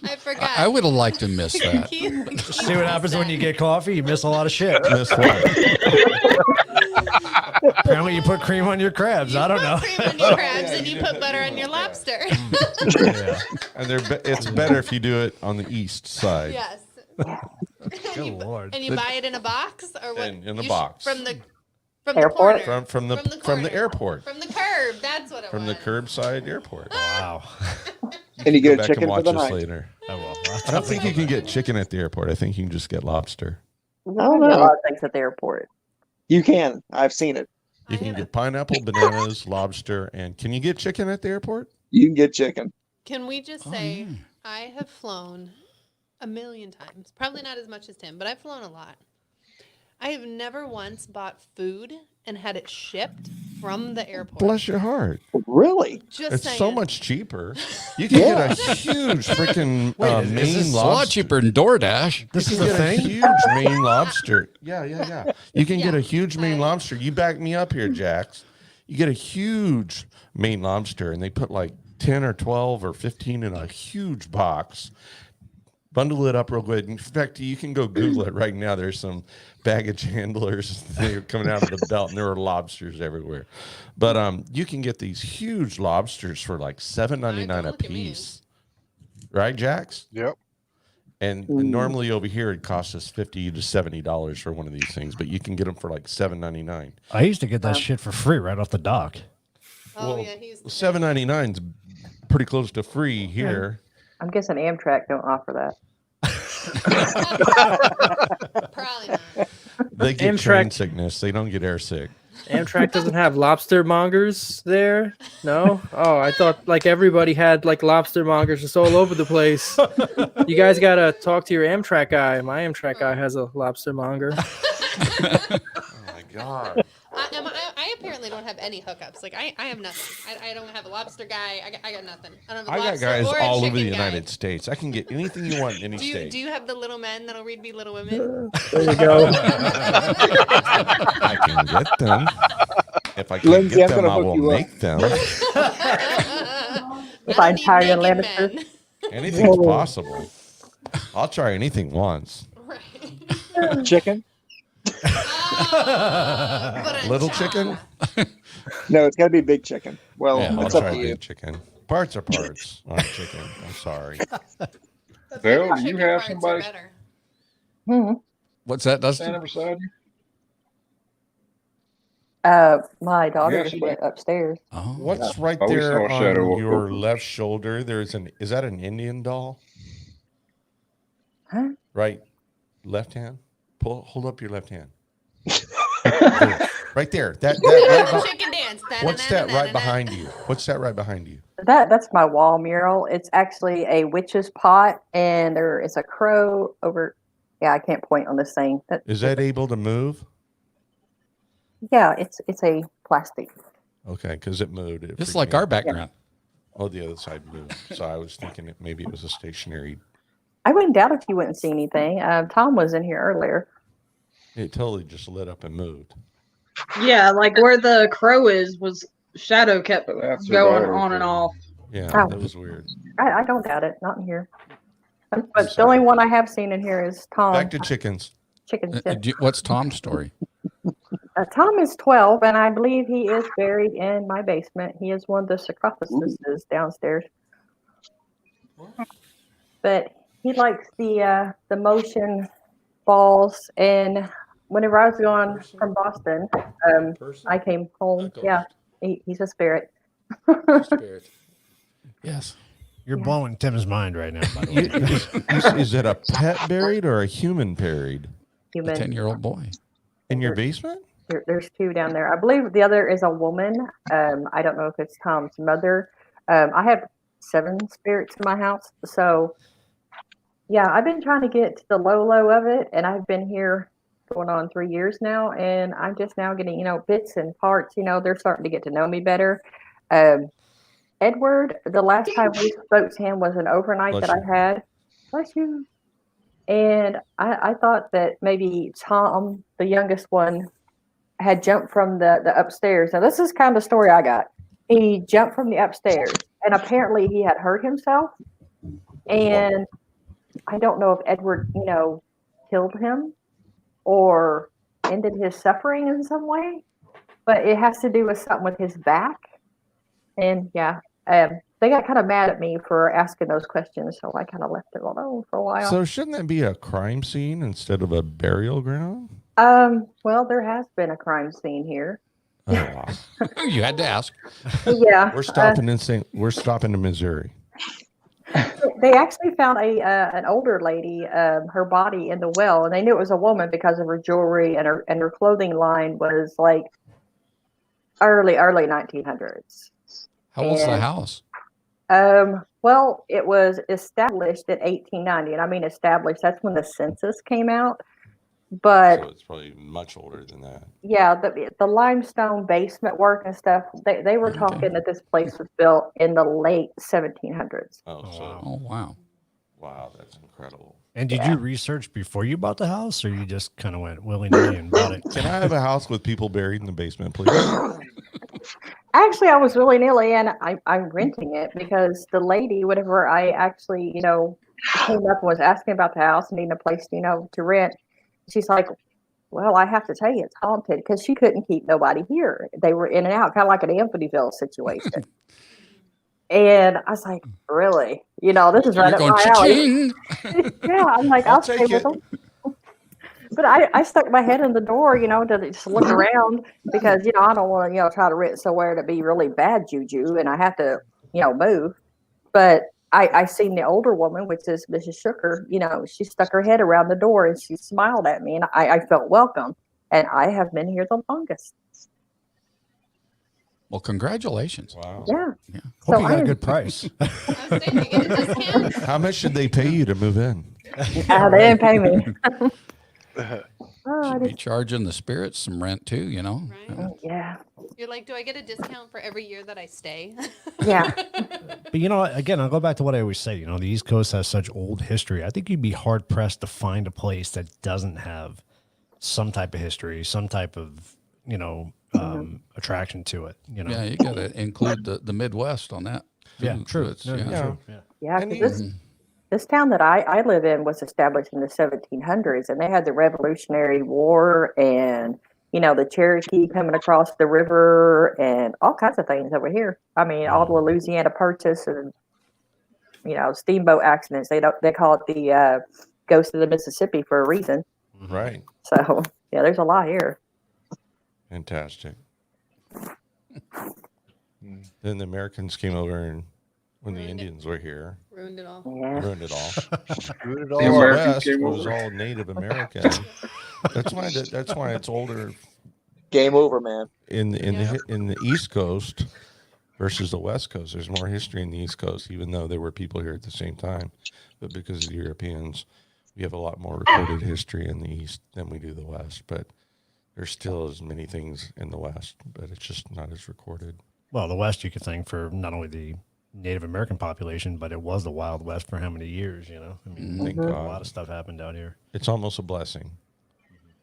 I forgot. I would have liked to miss that. Keith See what happens when you get coffee? You miss a lot of shit. Miss what? Apparently, you put cream on your crabs. I don't know. Cream on your crabs and you put butter on your lobster. Yeah. And it's better if you do it on the east side. Yes. Good Lord. And you buy it in a box or what? In a You box. from the Airport? corner. From the corner. airport. From the curb. That's what it From was. the curbside airport. Wow. And you Go get a back chicken and for watch the this night. later. I will. I don't think you can get chicken at the airport. I think you can just get lobster. I don't know a lot of things at the airport. You can. I've seen it. You can get pineapple, bananas, lobster, and can you get chicken at the airport? You can get chicken. Can we just say I have flown a million times. Probably not as much as Tim, but I've flown a lot. I have never once bought food and had it shipped from the airport. Bless your heart. Really? Just It's saying. so much cheaper. You can get a huge freaking Maine It's a lobster. lot cheaper than DoorDash. This You is can the get a thing. huge Maine lobster. Yeah. You can get a huge Maine lobster. You back me up here, Jax. You get a huge Maine lobster, and they put like 10 or 12 or 15 in a huge box. Bundle it up real good. In fact, you can go Google it right now. There's some baggage handlers they're coming out of the belt, and there are lobsters everywhere. But you can get these huge lobsters for like $7.99 a piece, right, Jax? Yep. And normally over here it costs us $50 to $70 for one of these things, but you can get them for like $7.99. I used to get that shit for free right off the dock. Oh, yeah, he's $7.99 is pretty close to free here. I'm guessing Amtrak don't offer that. probably not. They get Amtrak- train sickness. They don't get air sick. Amtrak doesn't have lobster mongers there. No. Oh, I thought like everybody had like lobster mongers just all over the place. You guys gotta talk to your Amtrak guy. My Amtrak guy has a lobster monger. Oh my God. I apparently don't have any hookups. Like I have nothing. I don't have a lobster guy. I got nothing. I don't have a I got lobster guys or a all over the chicken guy. United States. I can get anything you want in any Do state. you have the little men that'll read me Little Women? There you go. I can get them. If I can Lindsay, get I'm them, gonna I hook will you up. make them. If I Tyrion Lannister. Anything's possible. I'll try anything once. Chicken? Little chicken? No, it's got to be big chicken. Well, Yeah, I'll it's up try to you. big chicken. Parts are parts on chicken. I'm sorry. Phil, do you Chicken have parts are somebody better. What's that, Dustin? standing beside you? My daughter Yes, just you went upstairs. Oh, What's right Oh, we there saw a shadow on of your Goku. left shoulder? Is that an Indian doll? Huh? Right, left hand. Hold up your left hand. Right there. That The right chicken dance. what's that right behind you? What's that right behind you? That's my wall mural. It's actually a witch's pot, and there is a crow over. Yeah, I can't point on this thing. Is that able to move? Yeah, it's a plastic. Okay, because it moved. It just freaked like me our out. background. Oh, the other side moved. So I was thinking maybe it was a stationary. I wouldn't doubt if you wouldn't see anything. Tom was in here earlier. It totally just lit up and moved. Yeah, like where the crow is was shadow kept That's her going daughter, on and Phil. off. Yeah, Oh. that was weird. I don't doubt it. Not in here. But the only one I have seen in here is Tom. Back to chickens. Chicken. What's Tom's story? Tom is 12, and I believe he is buried in my basement. He is one of the sarcophaguses downstairs. But he likes the motion balls, and whenever I was going from Boston, I came home. Yeah, he's a spirit. Spirit. Yes. You're blowing Tim's mind right now. By the way. Is it a pet buried or a human buried? A Human. 10-year-old boy. In your basement? There's two down there. I believe the other is a woman. I don't know if it's Tom's mother. I have 7 spirits in my house. So, yeah, I've been trying to get to the low of it, and I've been here going on 3 years now, and I'm just now getting, bits and parts. They're starting to get to know me better. Edward, the last time we spoke to him was an overnight Bless that you. I had. Bless you. And I thought that maybe Tom, the youngest one, had jumped from the upstairs. Now, this is kind of the story I got. He jumped from the upstairs, and apparently he had hurt himself. And I don't know if Edward, killed him or ended his suffering in some way, but it has to do with something with his back. And yeah, they got kind of mad at me for asking those questions, so I kind of left it alone for a while. So shouldn't that be a crime scene instead of a burial ground? Well, there has been a crime scene here. Oh, wow. You had to ask. Yeah, We're stopping in Missouri. they actually found an older lady, her body in the well, and they knew it was a woman because of her jewelry and her clothing line was like early 1900s. How old's the house? Well, it was established in 1890, and I mean established. That's when the census came out. But So it's probably much older than that. yeah, the limestone basement work and stuff. They were talking that this place was built in the late 1700s. Oh, wow. Wow, that's incredible. And did you research before you bought the house, or you just kind of went willy-nilly and bought it? Can I have a house with people buried in the basement, please? Actually, I was willy-nilly, and I'm renting it because the lady, whenever I actually, came up and was asking about the house and needing a place, to rent, she's like, well, I have to tell you, it's haunted because she couldn't keep nobody here. They were in and out, kind of like an Amityville situation. And I was like, really? This is right up my alley. Yeah, I'm like, I'll stay with them. But I stuck my head in the door, to just look around because, I don't want to, try to rent somewhere to be really bad juju and I have to, move. But I seen the older woman, which is Mrs. Shooker, she stuck her head around the door and she smiled at me and I felt welcome. And I have been here the longest. Well, congratulations. Wow. Yeah. Hope you got a good price. How much should they pay you to move in? They didn't pay me. Should be charging the spirits some rent too, Right? Yeah. You're like, do I get a discount for every year that I stay? Yeah. But again, I'll go back to what I always say. The East Coast has such old history. I think you'd be hard pressed to find a place that doesn't have some type of history, some type of attraction to it. Yeah, you got to include the Midwest on that. Yeah, true. True. Yeah, because this town that I live in was established in the 1700s, and they had the Revolutionary War and, the Cherokee coming across the river and all kinds of things over here. I mean, all the Louisiana Purchase and, steamboat accidents. They call it the Ghost of the Mississippi for a reason. Right. So, yeah, there's a lot here. Fantastic. Then the Americans came over and when the Indians were here. Ruined it all. Yeah. Ruined it all. Screwed it The all The up. Americans West came was over. all Native American. That's why it's older Game over, man. in the East Coast versus the West Coast. There's more history in the East Coast, even though there were people here at the same time. But because of the Europeans, we have a lot more recorded history in the East than we do the West. But there's still as many things in the West, but it's just not as recorded. Well, the West, you could think for not only the Native American population, but it was the Wild West for how many years, I mean, Thank a God. lot of stuff happened out here. It's almost a blessing.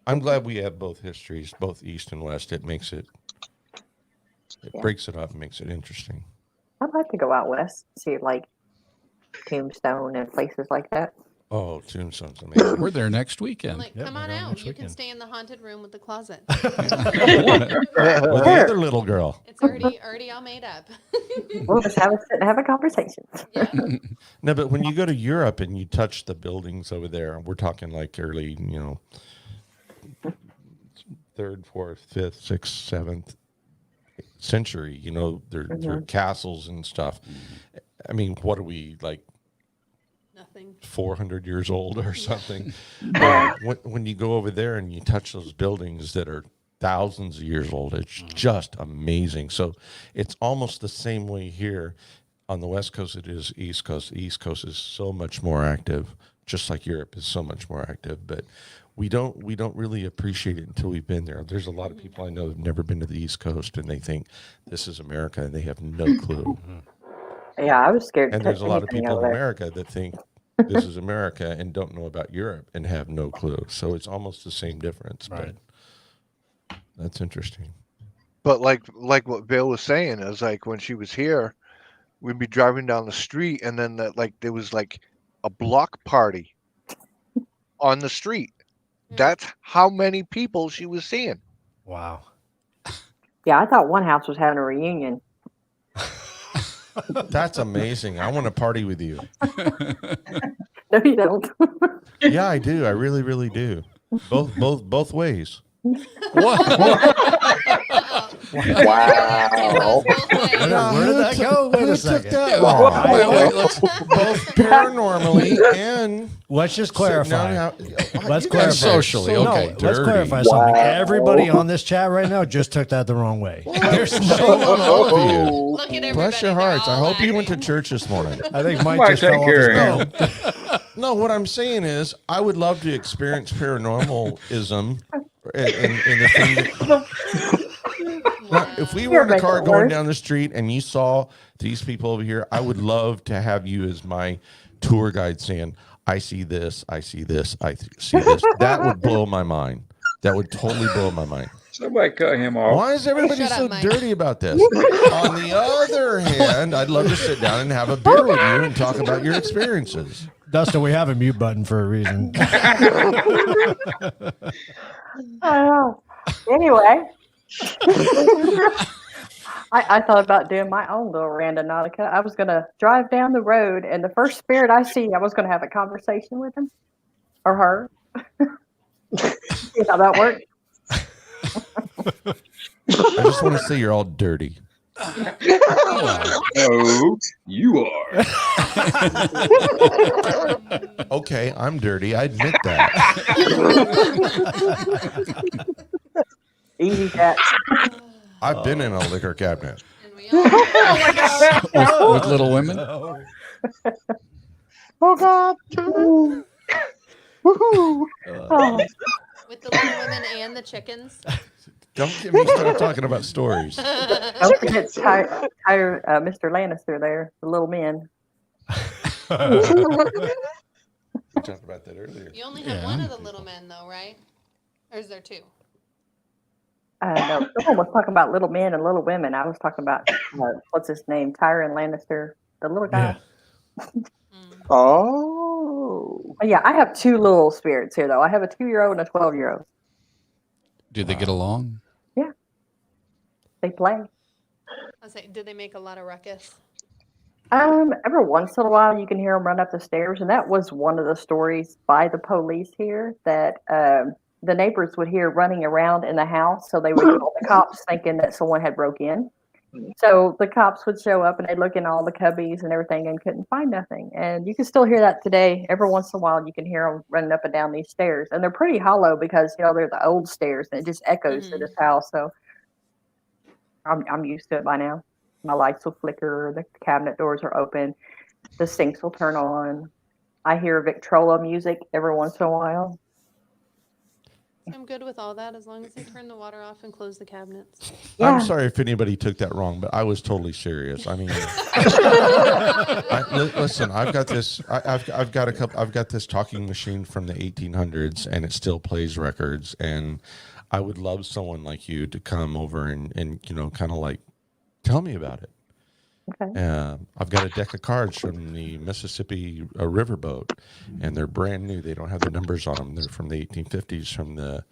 I'm glad we have both histories, both East and West. It makes it, breaks it up and makes it interesting. I'd like to go out west, see like Tombstone and places like that. Oh, Tombstone's amazing. We're there next I'm weekend. like, Yep, come we're on going out. next You can weekend. stay in the haunted room with the closet. With the other little girl. It's already all made up. We'll just have a conversation. Yeah. No, but when you go to Europe and you touch the buildings over there, we're talking like early, 3rd, 4th, 5th, 6th, 7th century, they're castles and stuff. I mean, what are we like? Nothing. 400 years old or something. When you go over there and you touch those buildings that are thousands of years old, it's just amazing. So it's almost the same way here on the West Coast it is East Coast. The East Coast is so much more active, just like Europe is so much more active. But we don't really appreciate it until we've been there. There's a lot of people I know who've never been to the East Coast and they think this is America and they have no clue. Yeah, I was scared. And to there's touch a lot of anything people in over there. America that think this is America and don't know about Europe and have no clue. So it's almost the same difference. Right. But that's interesting. But like what Bill was saying is like when she was here, we'd be driving down the street and then there was like a block party on the street. That's how many people she was seeing. Wow. Yeah, I thought one house was having a reunion. That's amazing. I want to party with you. No, you don't. Yeah, I do. I really, really do. Both ways. Wow. Where did that go? Wait a second. Both paranormally and let's just clarify. Let's clarify. Socially, okay. Let's clarify something. Everybody on this chat right now just took that the wrong way. There's no Look at everybody. Bless your hearts. I hope you went to church this morning. I think Mike just fell off his bed. No, what I'm saying is I would love to experience paranormalism in the thing that, if we were in a car going down the street and you saw these people over here, I would love to have you as my tour guide saying, I see this, I see this, I see this. That would blow my mind. That would totally blow my mind. Somebody cut him off. Why is everybody so dirty about this? On the other hand, I'd love to sit down and have a beer with you and talk about your experiences. Dustin, we have a mute button for a reason. Anyway. I thought about doing my own little randonautica. I was going to drive down the road, and the first spirit I see, I was going to have a conversation with him or her. See how that works? I just want to say you're all dirty. No, you are. Okay, I'm dirty. I admit that. Easy cat. I've been in a liquor cabinet. With Little Women. Oh God. Oh. With the Little Women and the chickens. Don't get me started talking about stories. Don't forget Mr. Lannister there, the little men. We talked about that earlier. You only have one of the little men, though, right? Or is there two? No, someone was talking about little men and little women. I was talking about what's his name, Tyrion Lannister, the little guy. Yeah. Oh. Yeah, I have two little spirits here, though. I have a 2-year-old and a 12-year-old. Do they get along? Yeah, they play. I was saying, did they make a lot of ruckus? Every once in a while, you can hear them run up the stairs, and that was one of the stories by the police here that the neighbors would hear running around in the house, so they would call the cops thinking that someone had broke in. So the cops would show up and they'd look in all the cubbies and everything and couldn't find nothing. And you can still hear that today. Every once in a while, you can hear them running up and down these stairs, and they're pretty hollow because they're the old stairs and it just echoes through this house. So I'm used to it by now. My lights will flicker, the cabinet doors are open, the sinks will turn on. I hear Victrola music every once in a while. I'm good with all that as long as they turn the water off and close the cabinets. Yeah. I'm sorry if anybody took that wrong, but I was totally serious. I mean, listen, I've got this. I've got this talking machine from the 1800s, and it still plays records. And I would love someone like you to come over and kind of like tell me about it. Okay. I've got a deck of cards from the Mississippi riverboat, and they're brand new. They don't have the numbers on them. They're from the 1850s. From the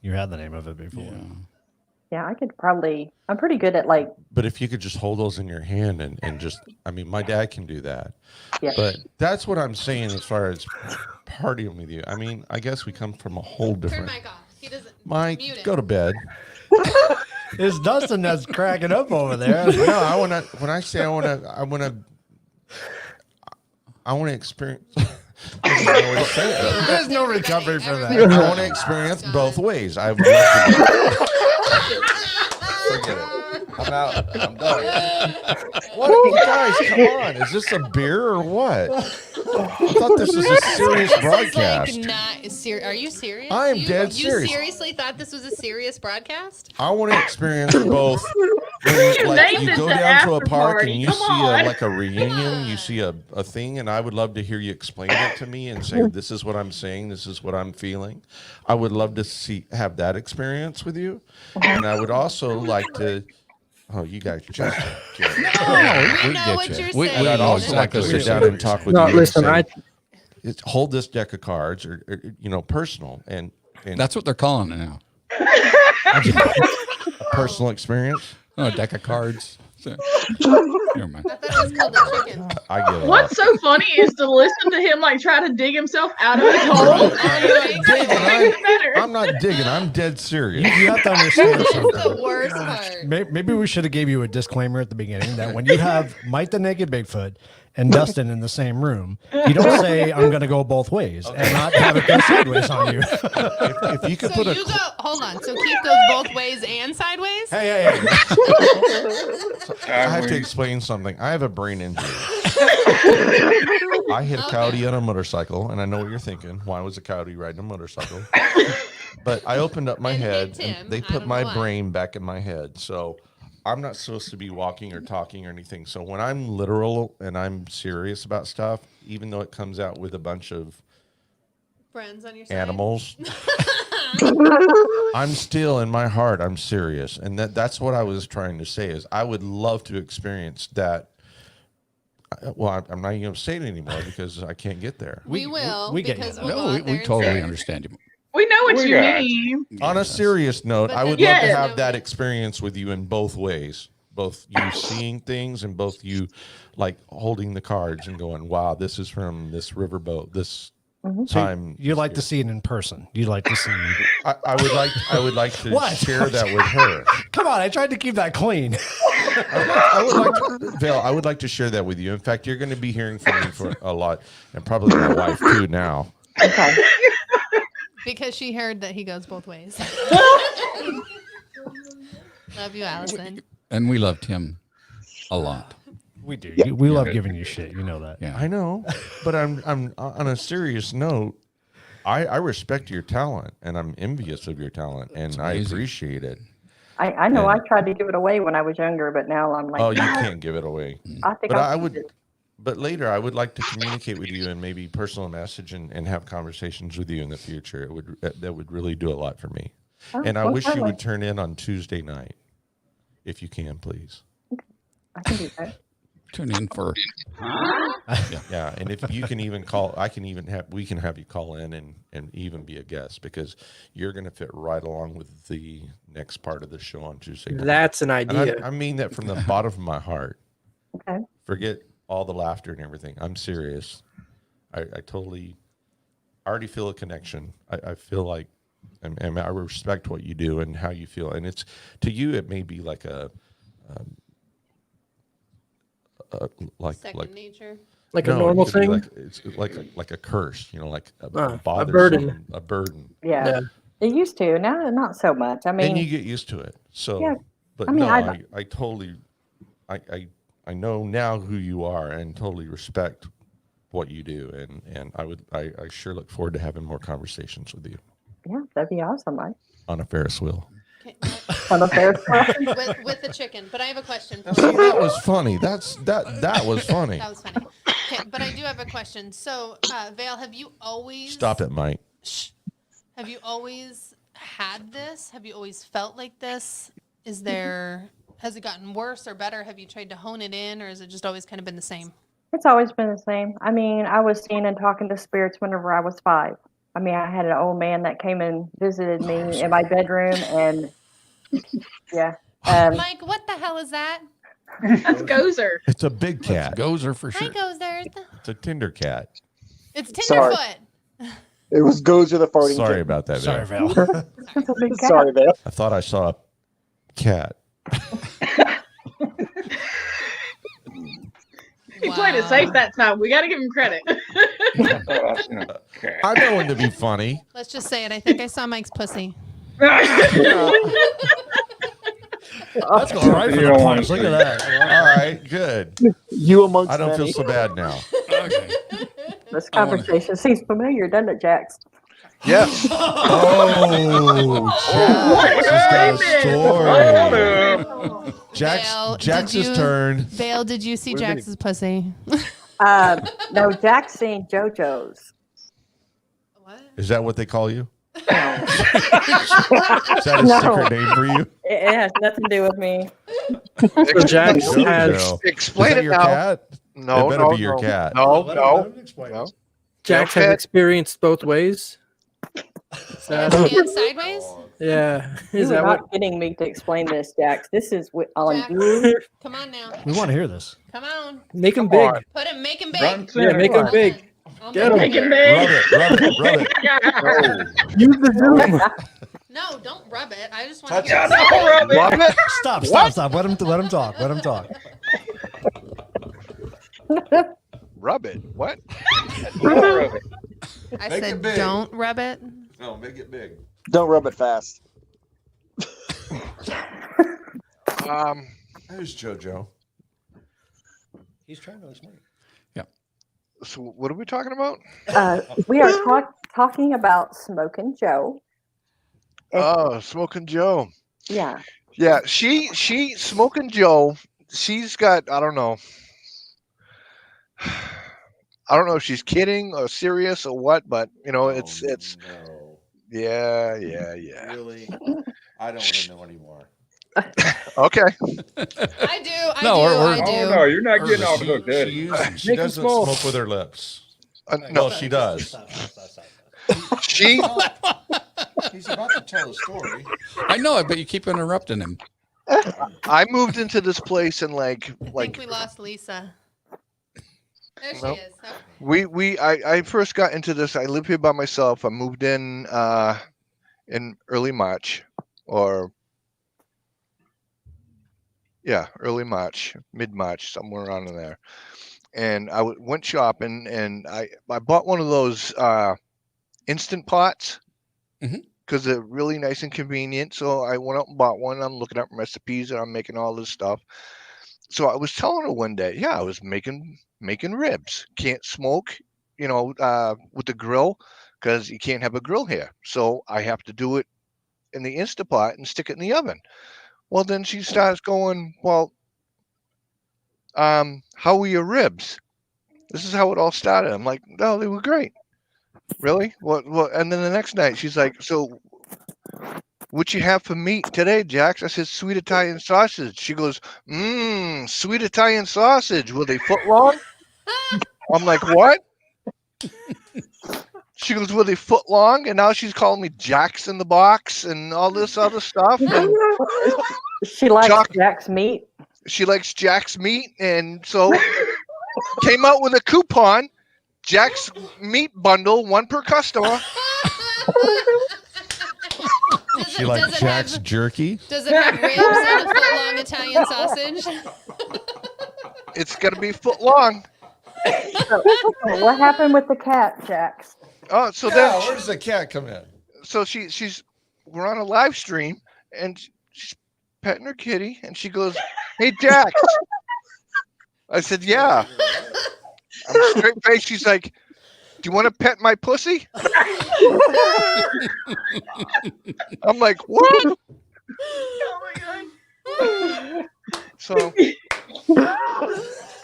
you had the name of it before. Yeah, I could probably. I'm pretty good at But if you could just hold those in your hand and just, I mean, my dad can do that. Yeah. But that's what I'm saying as far as partying with you. I mean, I guess we come from a whole different. Turn Mike off. He doesn't. Mike, mute it. go to bed. It's Dustin that's cracking up over there. No, I want to. When I say I want to experience. There's no recovery for that. I want to experience both ways. I would love to. Forget it. I'm out. I'm done. What, you guys? Come on. Is this a beer or what? I thought this was a serious broadcast. Is like not serious. Are you serious? I am dead serious. You seriously thought this was a serious broadcast? I want to experience both. When, like, you go down to a park and you see a reunion, you see a thing, and I would love to hear you explain it to me and say, this is what I'm saying, this is what I'm feeling. I would love to have that experience with you. And I would also like to. Oh, you guys just we know what you're saying. And I'd also like to sit down and talk with No, you. listen, hold this deck of cards, or personal, and That's what they're calling it now. a personal experience. Oh, a deck of cards. So, never mind. I thought it was called a chicken. I get it. What's so funny is to listen to him like try to dig himself out of his hole. I'm not digging. I'm dead serious. You have to understand That's something. the worst part. Maybe we should have gave you a disclaimer at the beginning that when you have Mike the Naked Bigfoot and Dustin in the same room, you don't say I'm going to go both ways and not have it go sideways on you. If you could So put a you go. Hold on. So Keith goes both ways and sideways. Hey. I have to explain something. I have a brain injury. I hit a coyote on a motorcycle, and I know what you're thinking. Why was a coyote riding a motorcycle? But I opened up my And head, hit him. and they I put don't my know why. brain back in my head. So I'm not supposed to be walking or talking or anything. So when I'm literal and I'm serious about stuff, even though it comes out with a bunch of Friends on your side. animals, I'm still in my heart. I'm serious, and that's what I was trying to say. Is I would love to experience that. Well, I'm not even going to say it anymore because I can't get there. We will we get because you. we'll No, go we out there and totally say- understand you. We know what We you got it. mean. On a serious note, But I would then- love to Yes. have that experience with you in both ways. Both you seeing things and both you like holding the cards and going, wow, this is from this riverboat, this time. You like to see it in person. You like to see. I would like to What? share that with her. Come on, I tried to keep that clean. I would like to, Val, I would like to share that with you. In fact, you're going to be hearing from me for a lot, and probably my wife too now. Okay. Because she heard that he goes both ways. Love you, Allison. And we loved him a lot. We do. Yeah. We love giving you shit. You know that. Yeah. I know, but I'm on a serious note. I respect your talent, and I'm envious of your talent, and I amazing. appreciate it. I know And- I tried to give it away when I was younger, but now I'm like, Oh, you can't give it away. I think But I I should would, do it. but later I would like to communicate with you and maybe personal message and have conversations with you in the future. It would that would really do a lot for me. Oh, And I well, wish you certainly. would turn in on Tuesday night, if you can, please. I can do that. Tune in for Yeah, and if you can even call, we can have you call in and even be a guest because you're going to fit right along with the next part of the show on Tuesday night. That's an And idea. I mean that from the bottom of my heart. Okay. Forget all the laughter and everything. I'm serious. I already feel a connection. I feel like, and I respect what you do and how you feel. And it's, to you, it may be like Second nature. Like no, a it normal could be thing. It's like a curse, like a A bothersome, burden. a burden. Yeah. Yeah. It used to. Now, not so much. I And mean, you get used to it. So, Yeah. but I mean, no, I- I totally, I know now who you are and totally respect what you do. And I sure look forward to having more conversations with you yeah, that'd be awesome, Mike. on a Ferris wheel. Okay, On the fair side. with the chicken. But I have a question for See, you. that was funny. That was funny. That was funny. Okay, but I do have a question. So, Vale, have you always Stop it, Mike. Shh. Have you always had this? Have you always felt like this? Has it gotten worse or better? Have you tried to hone it in, or has it just always kind of been the same? It's always been the same. I mean, I was seeing and talking to spirits whenever I was 5. I mean, I had an old man that came and visited me in my bedroom, and yeah. Mike, what the hell is that? That's Gozer. It's a big cat. Gozer for Hi, sure. Gozers. It's a Tinder cat. It's Sorry. Tenderfoot. It was Gozer the farting Sorry cat. about that. Sorry, Val. Val. It's a big cat. Sorry, Val. I thought I saw a cat. He played it safe that time. We got to give him credit. Okay. I know when to be funny. Let's just say it. I think I saw Mike's pussy. That's going right for You the don't wanna punch. Look see. at that. All right, good. You amongst I don't feel many. so bad now. Okay. This conversation seems familiar, doesn't it, Jax? Yes. Oh, Jax has got a story. Vale, Jax's did you- turn. Vale, did you see What do you mean? Jax's pussy? No, Jack's seen JoJo's. What? Is that what they call you? No, Is that a No. secret name for you? it has nothing to do with me. So Jax has JoJo. Is Explain that it your now. cat? No, It better no, be your no. cat. No, Let no. him explain no. it. Jax Okay. has experienced both ways. Is that- And sideways? yeah. You Is were that not what? getting me to explain this, Jax. This is on Jax, you. come on now. We want to hear this. Come on. Make him Come on. big. Put him, make him big. Front Yeah, center. make him Hold big. on. I'll Get make him. him Make big. him big. Rub it, rub it, rub it. Use the Zoom. No, don't rub it. I just want to Touch hear it. it. Don't rub it. Love it. Stop. Let him talk. Let him talk. Rub it. What? Don't rub it. I Make it said, big. don't rub it. No, make it big. Don't rub it fast. There's JoJo. He's trying to explain. So what are we talking about? We are talking about Smoking Joe. Oh, Smoking Joe. Yeah. Yeah, she Smoking Joe. She's got, I don't know. I don't know if she's kidding or serious or what, but you know, it's No. yeah. Really? I don't want to know anymore. Okay. I do. I No, do. we're- I do. Oh no, you're not getting off the hook, She, Daddy. she Make him doesn't small. smoke with her lips. No, Well, she does. Stop. she He's about to tell a story. I know it, but you keep interrupting him. I moved into this place and I think we lost Lisa. There she Nope. is. Okay. I first got into this. I live here by myself. I moved in early March or early March, mid-March, somewhere around in there. And I went shopping and I bought one of those instant pots because they're really nice and convenient. So I went out and bought one. I'm looking up recipes and I'm making all this stuff. So I was telling her one day, I was making ribs. Can't smoke, with the grill because you can't have a grill here. So I have to do it in the Instapot and stick it in the oven. Well, then she starts going, well, how were your ribs? This is how it all started. I'm like, no, they were great. Really? What? And then the next night she's like, so what you have for meat today, Jax? I said, sweet Italian sausage. She goes, sweet Italian sausage. Were they foot long? I'm like, what? She goes, were they foot long? And now she's calling me Jax in the box and all this other stuff. And She likes Jack's meat. she likes Jack's meat, and so came out with a coupon, Jack's meat bundle, one per customer. She like Jack's jerky. Does it have ribs and a foot-long Italian sausage? It's gonna be foot long. What happened with the cat, Jax? Oh, so Yeah, then where does the cat come in? so we're on a live stream and she's petting her kitty and she goes, hey Jack. I said, yeah. I'm straight faced. She's like, do you want to pet my pussy? I'm like, what? So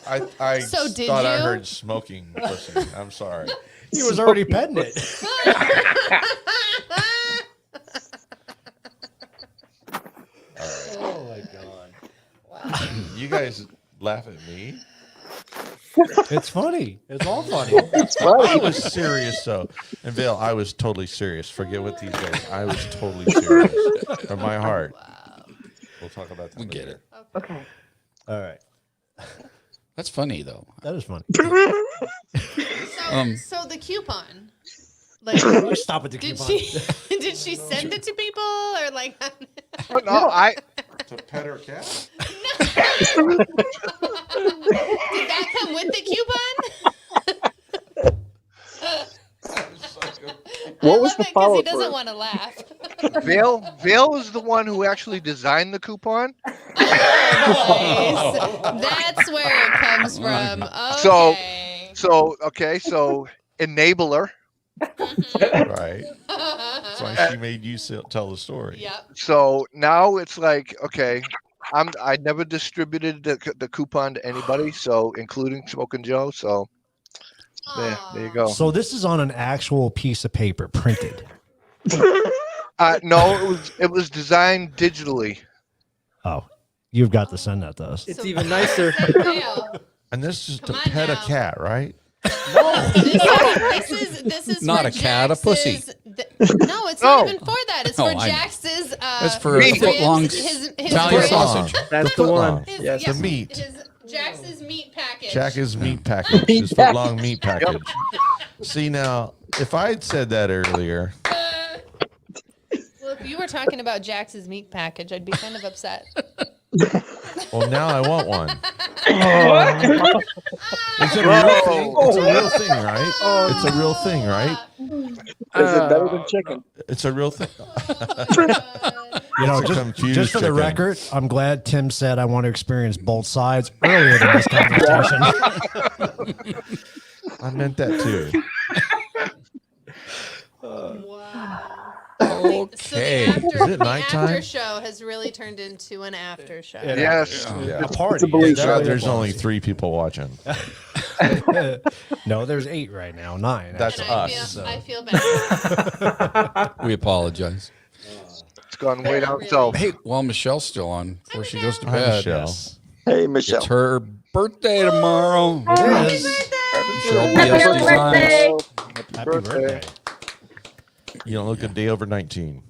I So did thought I you? heard smoking pussy. I'm sorry. He was already petting it. Oh my god. You guys laugh at me. It's funny. It's all funny. I was serious though. And Vale, I was totally serious. Forget what these guys. I was totally serious from my heart. We'll talk about that. We get later. it. Okay. All right. That's funny though. That is funny. So the coupon, like, Stop with the did coupon. did she send it to people or like? no, To pet her cat? Did that come with the coupon? What was I love the it because he follow-up doesn't word? want to laugh. Vale is the one who actually designed the coupon. Oh, nice. That's where it comes from. So- Okay. So enabler. Right. That's why she made you tell the story. Yep. So now it's like, okay, I never distributed the coupon to anybody, so including Smoking Joe. So there you go. So this is on an actual piece of paper, printed. No, it was designed digitally. Oh, you've got to send that to us. It's even nicer. Dale, And this is to Come on pet a now. cat, right? This is Not for a cat, a pussy. No, it's not even for that. It's for Oh, I know. Jax's. It's for ribs, foot-long his Italian ribs. sausage. That's the one. His- Yes. The meat. His Jax's meat package. Jack's meat package. His foot long meat package. See now, if I had said that earlier, Well, if you were talking about Jax's meat package, I'd be kind of upset. well, now I want one. It's a real thing. It's a real thing, right? It's a real thing, right? Is it better than chicken? It's a real thing. You know, It's a confused just for the chicken. record, I'm glad Tim said I want to experience both sides earlier than this conversation. I meant that too. Wow. Okay. So Is it the nighttime? after show has really turned into an after show. Yes. Yeah. A party. It's a belief. It's definitely a There's only party. 3 people watching. No, there's 8 right now. 9. That's And actually. us. I feel bad. We apologize. It's gone way down south. Hey, while Michelle's still on, before she goes to Hi, bed, Michelle. Hey, Michelle. it's her birthday tomorrow. It is. Michelle Happy BSD's birthday. on. Happy birthday. You don't look a day over 19.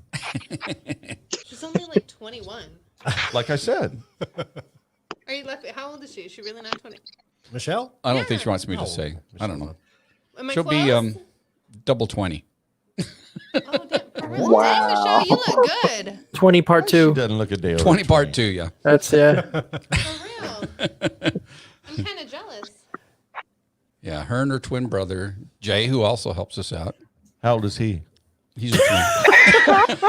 She's only like 21. Like I said. Are you lucky? How old is she? Is she really not 20? Michelle? I don't think she wants me No, to say. I don't know. Am I She'll close? be double 20. Oh, damn. Wow. Dang, Michelle, you look good. 20 part She 2. doesn't look a day over 20 part 2, yeah. That's yeah. For real. I'm kind of jealous. Yeah, her and her twin brother, Jay, who also helps us out. How old is he? He's a twin.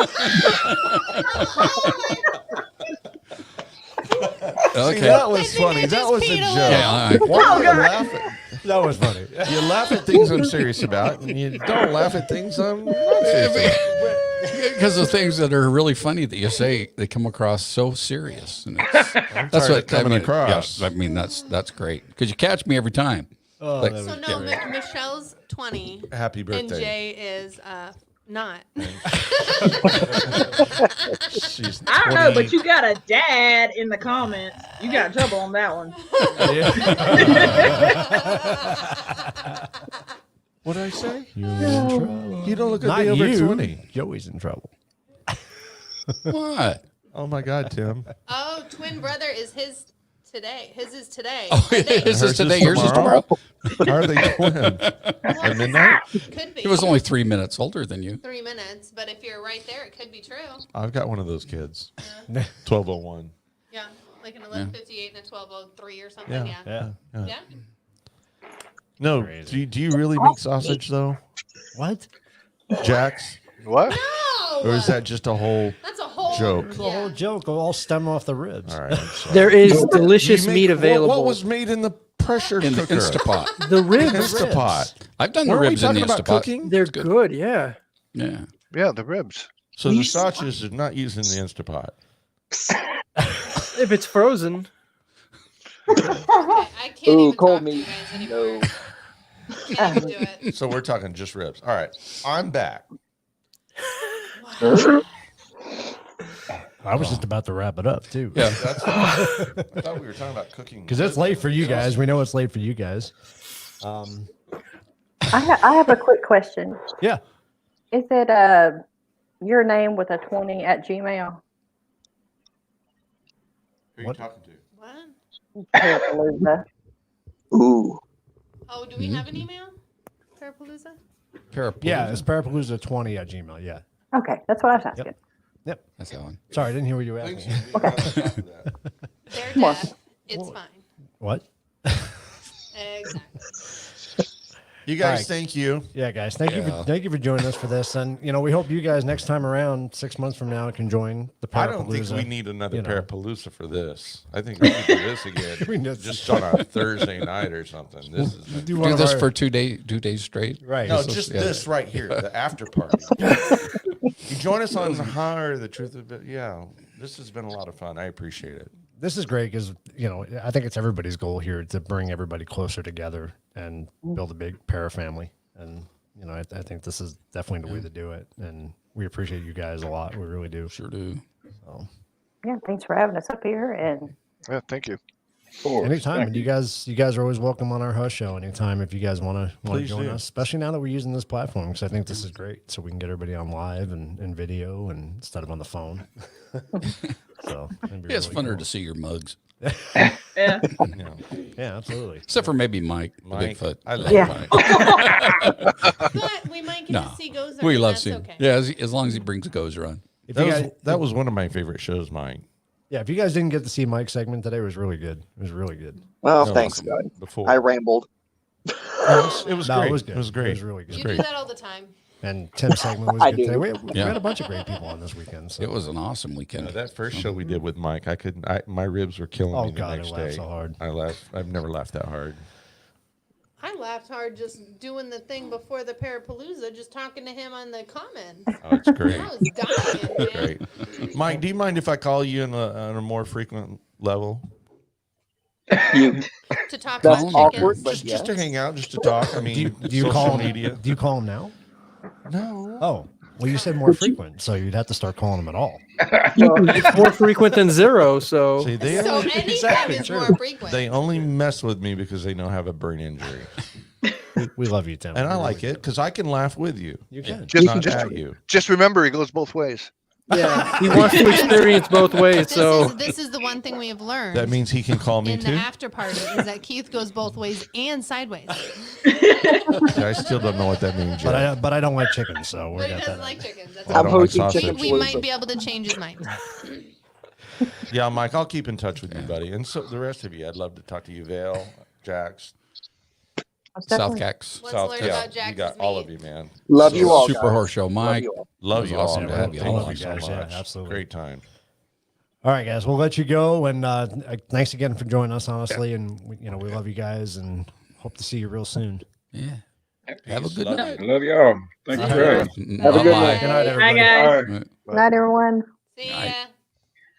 Okay. See, that was I think funny. I That just was a peed joke. a little. Yeah, all right. Why do you laugh at? That was funny. You laugh at things I'm serious about, and you don't laugh at things I'm not serious about. Because the things that are really funny that you say, they come across so serious. And it's, that's tired what of coming I mean, across. Yeah, I mean, that's great because you catch me every time. Oh, Like- that So was no, great. Michelle's 20 Happy and birthday. Jay is not. She's I don't know, 20. but you got a dad in the comments. You got trouble on that one. What did I say? You're in trouble. You don't look a Not day over you. 20. Joey's in trouble. What? Oh my God, Tim. Oh, twin brother is his today. His is today. Oh, Today. is this Hers is today? Yours is tomorrow? How are they twins? At midnight? Could be. He was only 3 minutes older than you. 3 minutes, but if you're right there, it could be true. I've got one of those kids. 1201. Yeah, like an 11:58 and a 12:03 or something. Yeah. Yeah. Yeah. Yeah. No, Crazy. do you really make sausage though, What? Jax? What? No. Or is that just a whole That's a whole joke? It's a whole joke. All stem off the ribs. All right. I'm sorry. There is You delicious make- meat available. What was made in the pressure In the cooker? Instapot. the ribs? Instapot. I've done the Weren't we ribs in the talking about Instapot. cooking? They're good. Yeah. Yeah. Yeah, the ribs. So the sausages are not using the Instapot. If it's frozen. Okay, I can't Ooh, even cold talk to you meat. guys anymore. No. Can't even do it. So we're talking just ribs. All right. I'm back. I was just about to wrap it up too. Yeah. That's I thought we were talking about cooking. Because it's late for you guys. We know it's late for you guys. I have a quick question. Yeah. Is it your name with a 20 at Gmail? Who are you What? talking to? What? Parapalooza. Ooh. Oh, do we have an email? Parapalooza? Parapalooza. Yeah, it's Parapalooza20 at Gmail. Yeah. Okay, that's what I was asking. Yep. That's that one. Sorry, I didn't hear what you were asking. They're Come on. deaf. It's fine. What? Exactly. You guys, All right. thank you. Yeah, guys. Thank you Yeah. for joining us for this. And we hope you guys next time around, 6 months from now, can join the I Parapalooza. don't think we need another you know. Parapalooza for this. I think we can do this again, We need- just on a Thursday night or something. This is Do Do one of this our- for 2 days straight. right. no, This is- just yeah. this right here, the after party. You join us on Higher, the truth of it. Yeah, this has been a lot of fun. I appreciate it. This is great because I think it's everybody's goal here to bring everybody closer together and build a big para family. And I think this is definitely the way to do it. And we appreciate you guys a lot. We really do. Sure do. So Yeah, thanks for having us up here. And Yeah, thank you. Of course. Anytime. Thank And you guys are always welcome on our host show anytime if you guys want to Please join do. us, especially now that we're using this platform, because I think this is great. So we can get everybody on live and video and instead of on the phone. So it'd be It's really funner cool. to see your mugs. Yeah. Yeah. Yeah, absolutely. Except for maybe Mike, the Mike, Bigfoot. I love Yeah. Mike. But we might get No. to see Gozer. We and love that's seeing. okay. Yeah, as long as he brings Gozer on. If you guys, That was one of my favorite shows, Mike. yeah, if you guys didn't get to see Mike's segment today, it was really good. It was really good. Well, No, thanks, awesome. guys. Before. I rambled. It was No, great. it was good. It was great. It was really It was You good. do great. that all the time. And Tim's segment was I good do. today. We Yeah. had a bunch of great people on this weekend. So. It was an awesome weekend. That first show we did with Mike, I couldn't. My ribs were killing Oh me the God, I next laughed day. so hard. I laughed. I've never laughed that hard. I laughed hard just doing the thing before the Parapalooza, just talking to him on the comments. Oh, it's great. I was dying, man. Great. Mike, do you mind if I call you on a more frequent level? You, To talk that's about awkward, chickens. but Just yes. to hang out, just to talk. I mean, Do you social call media. Do you call him now? No. Oh, well, you said more frequent, so you'd have to start calling him at all. It's more frequent than zero. So See, they So only, anytime is true. more frequent. they only mess with me because they know I have a brain injury, We love you, Tim. and I We like really it because I can laugh with you, do. You can. Just, not just, at you. just remember, he goes both ways. yeah, he wants to experience both ways. So This is the one thing we have learned That means he can call me in the too. after party is that Keith goes both ways and sideways. See, I still don't know what that means yet. But I don't like chicken, so we're But he got doesn't that. like chickens. That's I all. don't I'm like hosting sausage. chicken We might palooza. be able to change his mind. Yeah, Mike, I'll keep in touch with you, buddy, and so the rest of you. I'd love to talk to you, Vale, Jax, South Cax. Let's South. learn Yeah, about you Jax's got all meat. of you, man. Love So, you all. Super guys. Horse Show, Love Mike. you all. Love It was you awesome all. to man. have you Thank on. you so Guys, yeah, much. absolutely. Great time. All right, guys, we'll let you go, and thanks again for joining us. Honestly, and we love you guys, and hope to see you real soon. Yeah. Have a good Love night. I love y'all. Thank you, All guys. right. Have a good Bye-bye. night. Good night, Hi, everybody. guys. All right. Bye. Night, everyone. See Night. ya.